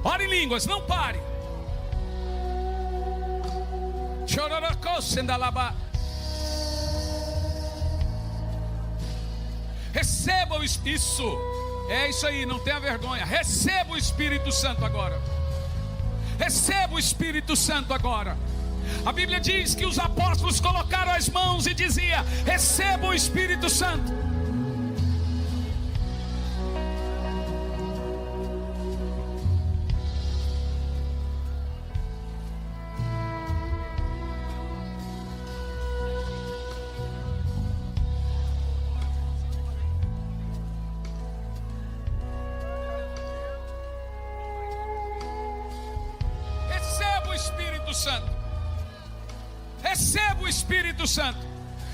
Ore em línguas, não pare. Receba o Espírito. É isso aí, não tenha vergonha. Receba o Espírito Santo agora. Receba o Espírito Santo agora. A Bíblia diz que os apóstolos colocaram as mãos e dizia: receba o Espírito Santo. Santo. Receba o Espírito Santo.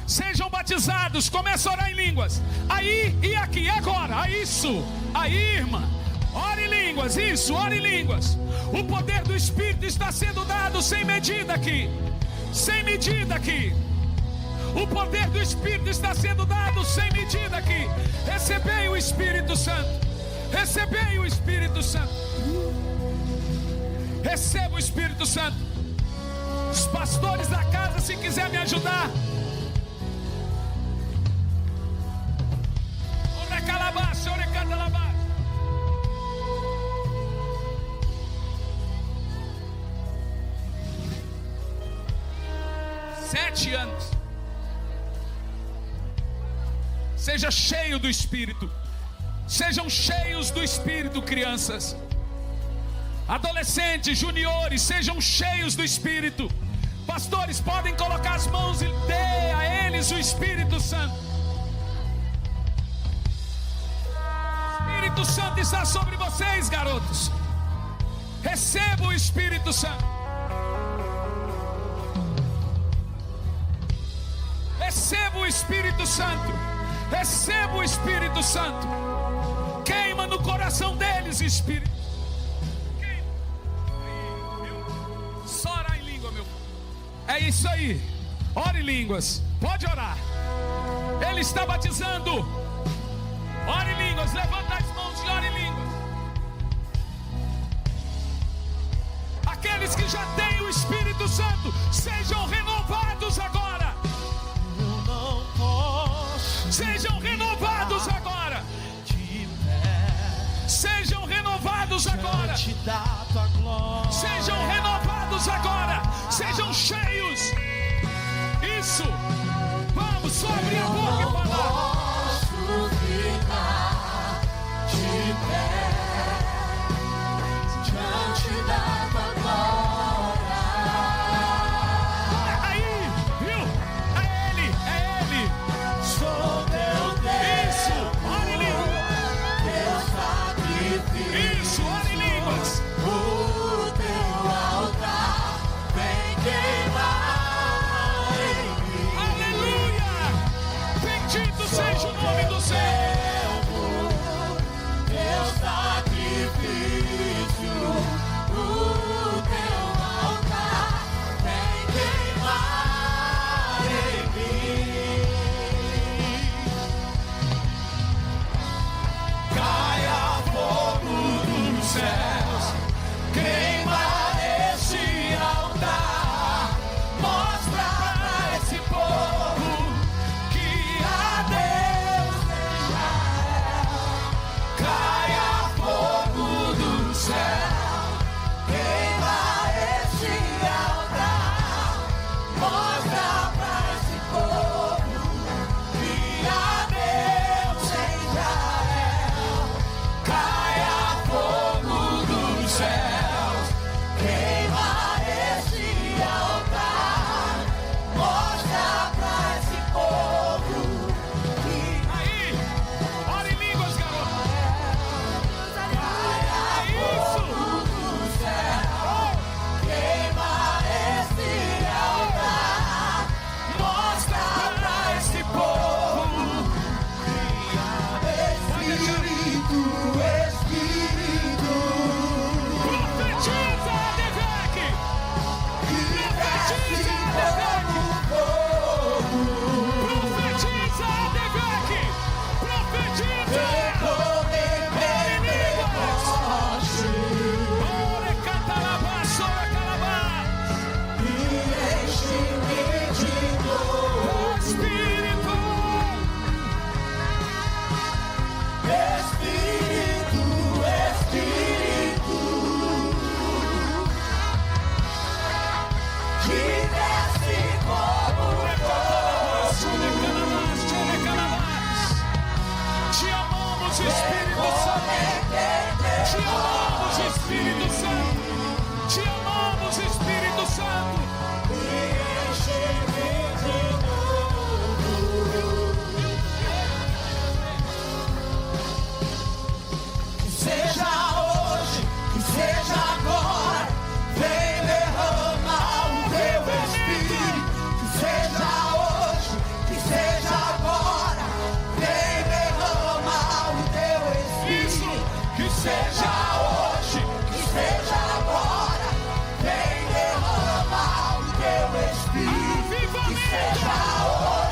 Sejam batizados. Comece a orar em línguas. Aí e aqui, agora. Isso. Aí, irmã. Ore em línguas. Isso, ore em línguas. O poder do Espírito está sendo dado sem medida aqui. Sem medida aqui. O poder do Espírito está sendo dado sem medida aqui. Recebei o Espírito Santo. Recebei o Espírito Santo. Receba o Espírito Santo. Os pastores da casa, se quiser me ajudar. Ore calabaça, ore candalabaça. 7 anos. Seja cheio do Espírito. Sejam cheios do Espírito, crianças. Adolescentes, juniores, sejam cheios do Espírito. Pastores, podem colocar as mãos e dê a eles o Espírito Santo. O Espírito Santo está sobre vocês, garotos. Receba o Espírito Santo. Receba o Espírito Santo. Receba o Espírito Santo. Queima no coração deles, Espírito. Só orar em língua, meu. É isso aí. Ore em línguas. Pode orar. Ele está batizando. Ore em línguas. Levanta as mãos e ore em línguas. Aqueles que já têm o Espírito Santo, sejam renovados agora. Sejam renovados agora. Sejam renovados agora. Sejam renovados agora. Sejam cheios. Isso. Vamos, só abrir a boca e falar. Posso ficar de pé diante da tua glória. Aí, viu? É ele, é ele. Sou teu Deus. Isso, ore em línguas. Teu sacrifício. Isso, ore em línguas. O teu altar vem queimar em mim. Aleluia. Bendito seja o nome do Senhor. Teu sacrifício, o teu altar vem queimar em mim. Caia fogo dos céus, queima este altar, mostra pra esse povo que há Deus em Israel. Caia fogo do céu, queima este altar, mostra pra esse povo que há Deus em Israel. Caia fogo dos céus, queima este altar, mostra pra esse povo que Aí, ore em línguas, garoto. É isso. do céu, queima este altar, mostra pra esse povo que há Espírito, Espírito, Profetiza, Adevec. Profetiza, Adevec. Profetiza, Adevec. Profetiza. Ore em línguas. Ore cantalabás, ore calabás. Espírito. Que desce como Ore cantalabás, ore calabás, ore calabás. Te amamos, Espírito Santo. Te amamos, Espírito Santo. Te amamos, Espírito Santo. Que seja hoje, que seja agora, vem derramar o teu Espírito. Que seja hoje, que seja agora, vem derramar o teu Isso, Espírito. que Seja hoje, que seja agora, vem derramar o teu Espírito. Que seja hoje.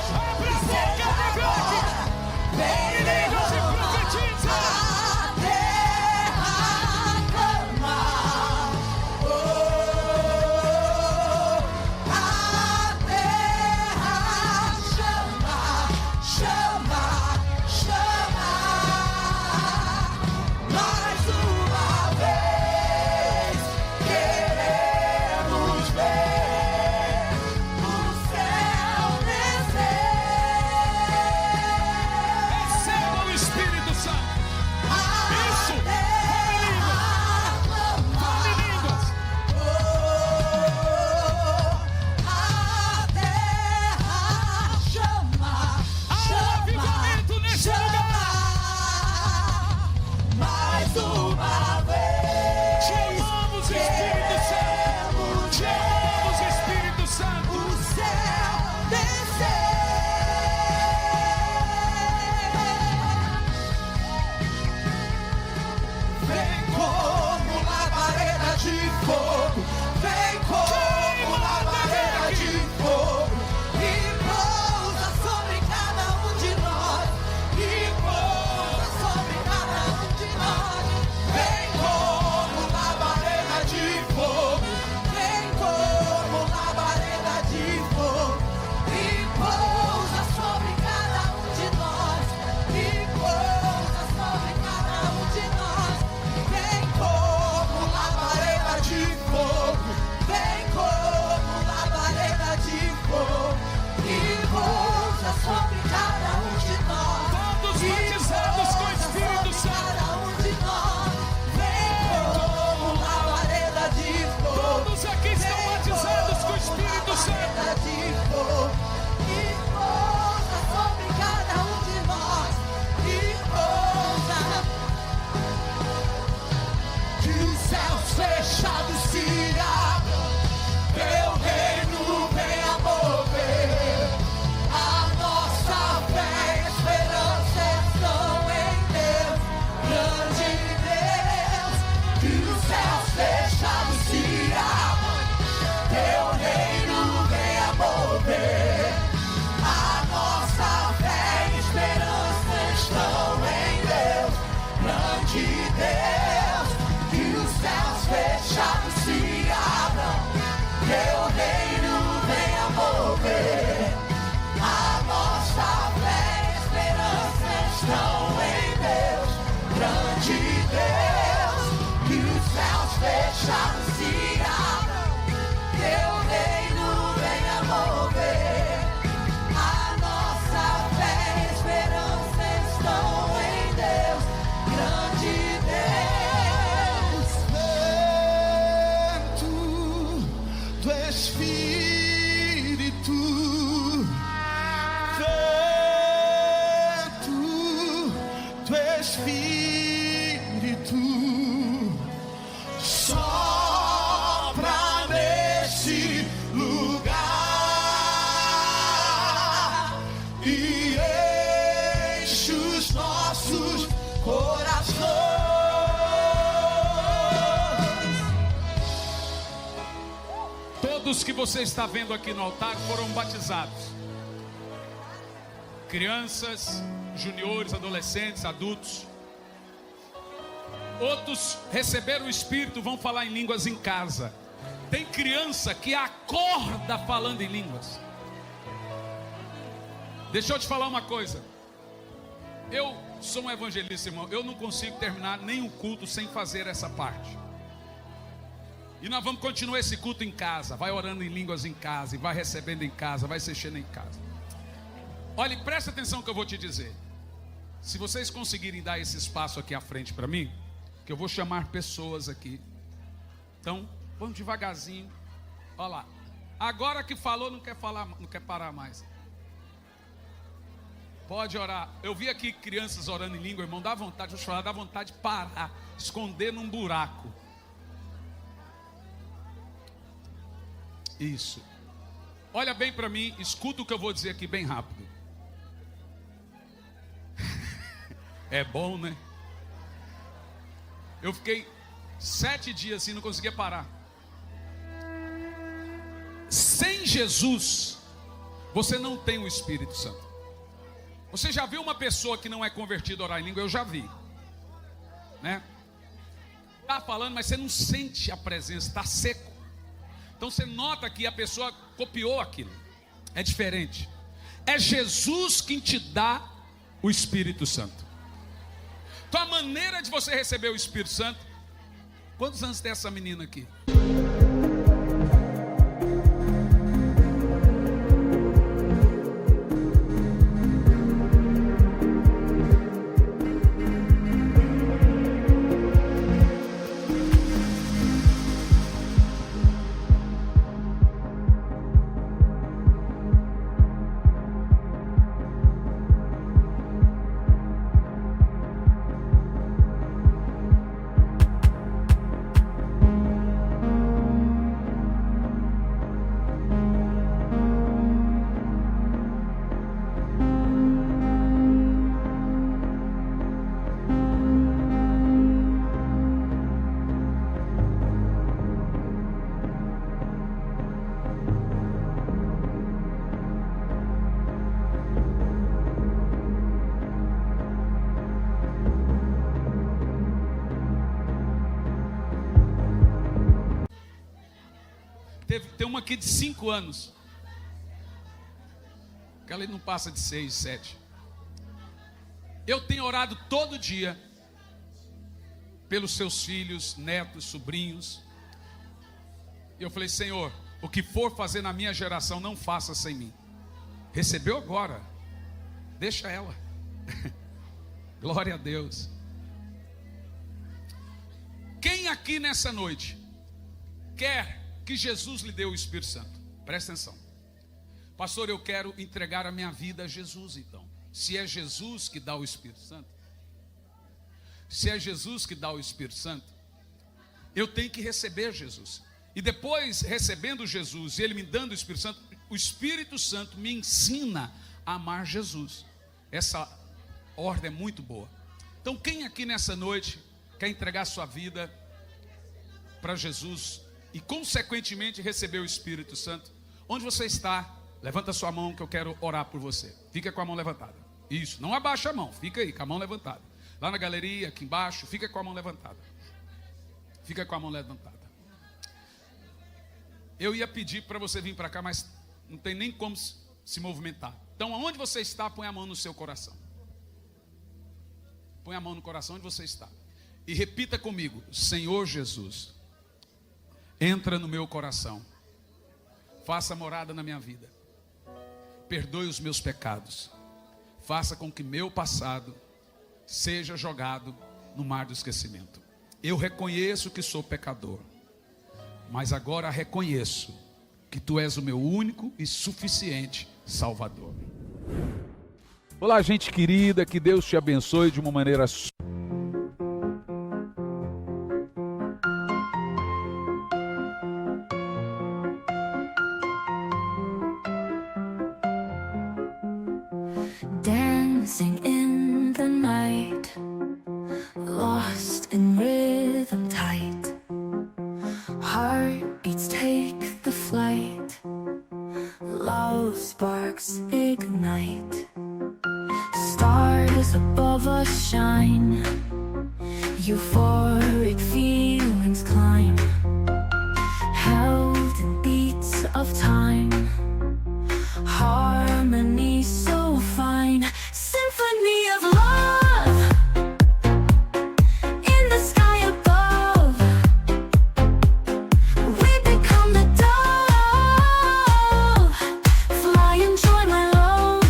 Espírito sopra nesse lugar e enche os nossos corações. Todos que você está vendo aqui no altar foram batizados. Crianças, juniores, adolescentes, adultos. Outros receberam o Espírito, vão falar em línguas em casa. Tem criança que acorda falando em línguas. Deixa eu te falar uma coisa. Eu sou um evangelista, irmão. Eu não consigo terminar nenhum culto sem fazer essa parte. E nós vamos continuar esse culto em casa. Vai orando em línguas em casa, e vai recebendo em casa, vai se enchendo em casa. Olha, presta atenção no que eu vou te dizer. Se vocês conseguirem dar esse espaço aqui à frente para mim, que eu vou chamar pessoas aqui. Então, vamos devagarzinho. Olha lá. Agora que falou, não quer falar, não quer parar mais. Pode orar. Eu vi aqui crianças orando em língua, irmão. Dá vontade, deixa eu falar, dá vontade de parar, esconder num buraco. Isso. Olha bem para mim, escuta o que eu vou dizer aqui bem rápido. É bom, né? Eu fiquei 7 dias assim, não conseguia parar. Sem Jesus, você não tem o Espírito Santo. Você já viu uma pessoa que não é convertida a orar em língua? Eu já vi, né? Está falando, mas você não sente a presença, está seco. Então você nota que a pessoa copiou aquilo. É diferente. É Jesus quem te dá o Espírito Santo. Então a maneira de você receber o Espírito Santo. Quantos anos tem essa menina aqui? Tem uma aqui de 5 anos. Aquela não passa de 6, 7. Eu tenho orado todo dia pelos seus filhos, netos, sobrinhos. E eu falei, Senhor, o que for fazer na minha geração, não faça sem mim. Recebeu agora. Deixa ela. Glória a Deus. Quem aqui nessa noite quer que Jesus lhe dê o Espírito Santo? Presta atenção. Pastor, eu quero entregar a minha vida a Jesus então. Se é Jesus que dá o Espírito Santo, se é Jesus que dá o Espírito Santo, eu tenho que receber Jesus. E depois, recebendo Jesus e Ele me dando o Espírito Santo me ensina a amar Jesus. Essa ordem é muito boa. Então quem aqui nessa noite quer entregar sua vida para Jesus e consequentemente receber o Espírito Santo? Onde você está? Levanta sua mão que eu quero orar por você. Fica com a mão levantada. Isso, não abaixa a mão, fica aí com a mão levantada. Lá na galeria, aqui embaixo, fica com a mão levantada. Fica com a mão levantada. Eu ia pedir para você vir para cá, mas não tem nem como se movimentar. Então aonde você está, põe a mão no seu coração. Põe a mão no coração onde você está. E repita comigo: Senhor Jesus, entra no meu coração, faça morada na minha vida, perdoe os meus pecados, faça com que meu passado seja jogado no mar do esquecimento. Eu reconheço que sou pecador, mas agora reconheço que tu és o meu único e suficiente Salvador. Olá, gente querida, que Deus te abençoe de uma maneira Dancing in the night, lost in rhythm tight. Heartbeats take the flight, love sparks ignite. Stars above us shine, euphoric feelings climb. Held in beats of time, harmony so fine. Symphony of love in the sky above. We become the dove, fly and join my love.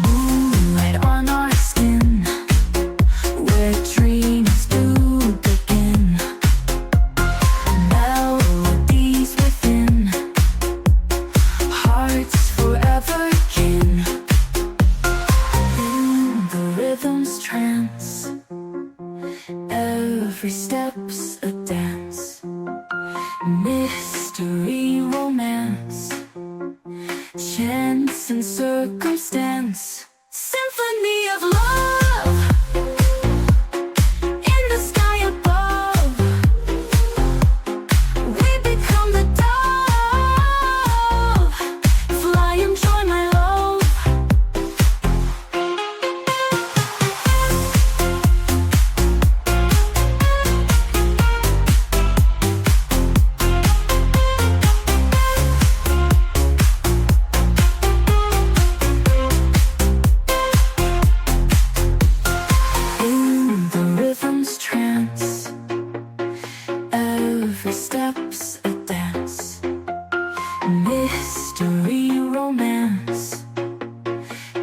Moonlight on our skin, where dreams do begin. Melodies within, hearts forever kin. In the rhythm's trance, every step's a dance. Mystery, romance, chance and circumstance. Symphony of love in the sky above. We become the dove, fly and join my love. In the rhythm's trance, every step's a dance. Mystery, romance,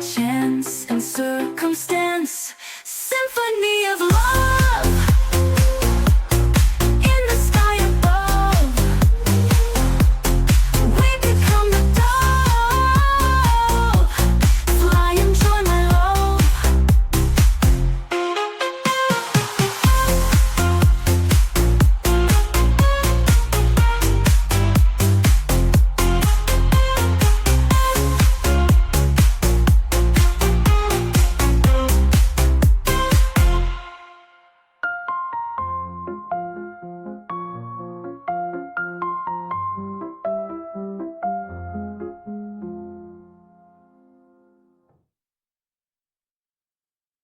chance and circumstance. Symphony of love in the sky above. We become the dove, fly and join my love.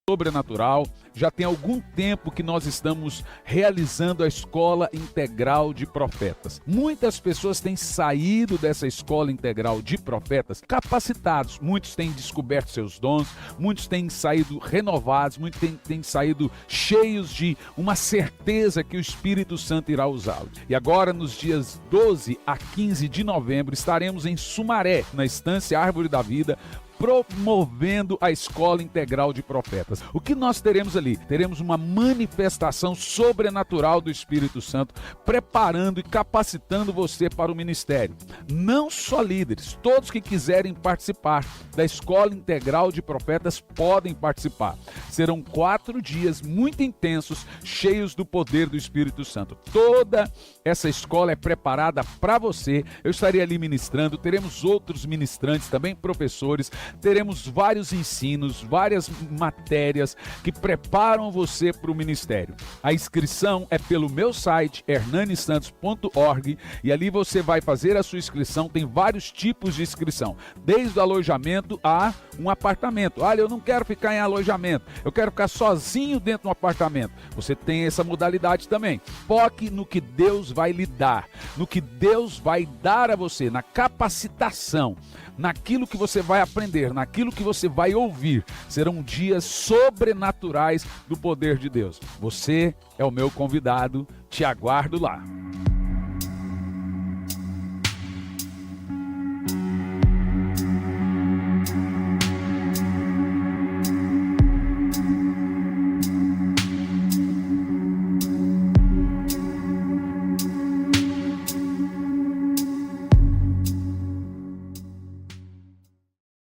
sobrenatural. Já tem algum tempo que nós estamos realizando a Escola Integral de Profetas. Muitas pessoas têm saído dessa Escola Integral de Profetas capacitados. Muitos têm descoberto seus dons, muitos têm saído renovados, muitos têm saído cheios de uma certeza que o Espírito Santo irá usá-los. E agora, nos dias 12 a 15 de novembro, estaremos em Sumaré, na Estância Árvore da Vida, promovendo a Escola Integral de Profetas. O que nós teremos ali? Teremos uma manifestação sobrenatural do Espírito Santo, preparando e capacitando você para o ministério. Não só líderes, todos que quiserem participar da Escola Integral de Profetas podem participar. Serão 4 dias muito intensos, cheios do poder do Espírito Santo. Toda essa escola é preparada para você. Eu estarei ali ministrando, teremos outros ministrantes, também professores. Teremos vários ensinos, várias matérias que preparam você para o ministério. A inscrição é pelo meu site, hernanisantos.org, e ali você vai fazer a sua inscrição. Tem vários tipos de inscrição, desde o alojamento a um apartamento. Olha, eu não quero ficar em alojamento, eu quero ficar sozinho dentro de um apartamento. Você tem essa modalidade também. Foque no que Deus vai lhe dar, no que Deus vai dar a você, na capacitação, naquilo que você vai aprender, naquilo que você vai ouvir. Serão dias sobrenaturais do poder de Deus. Você é o meu convidado, te aguardo lá.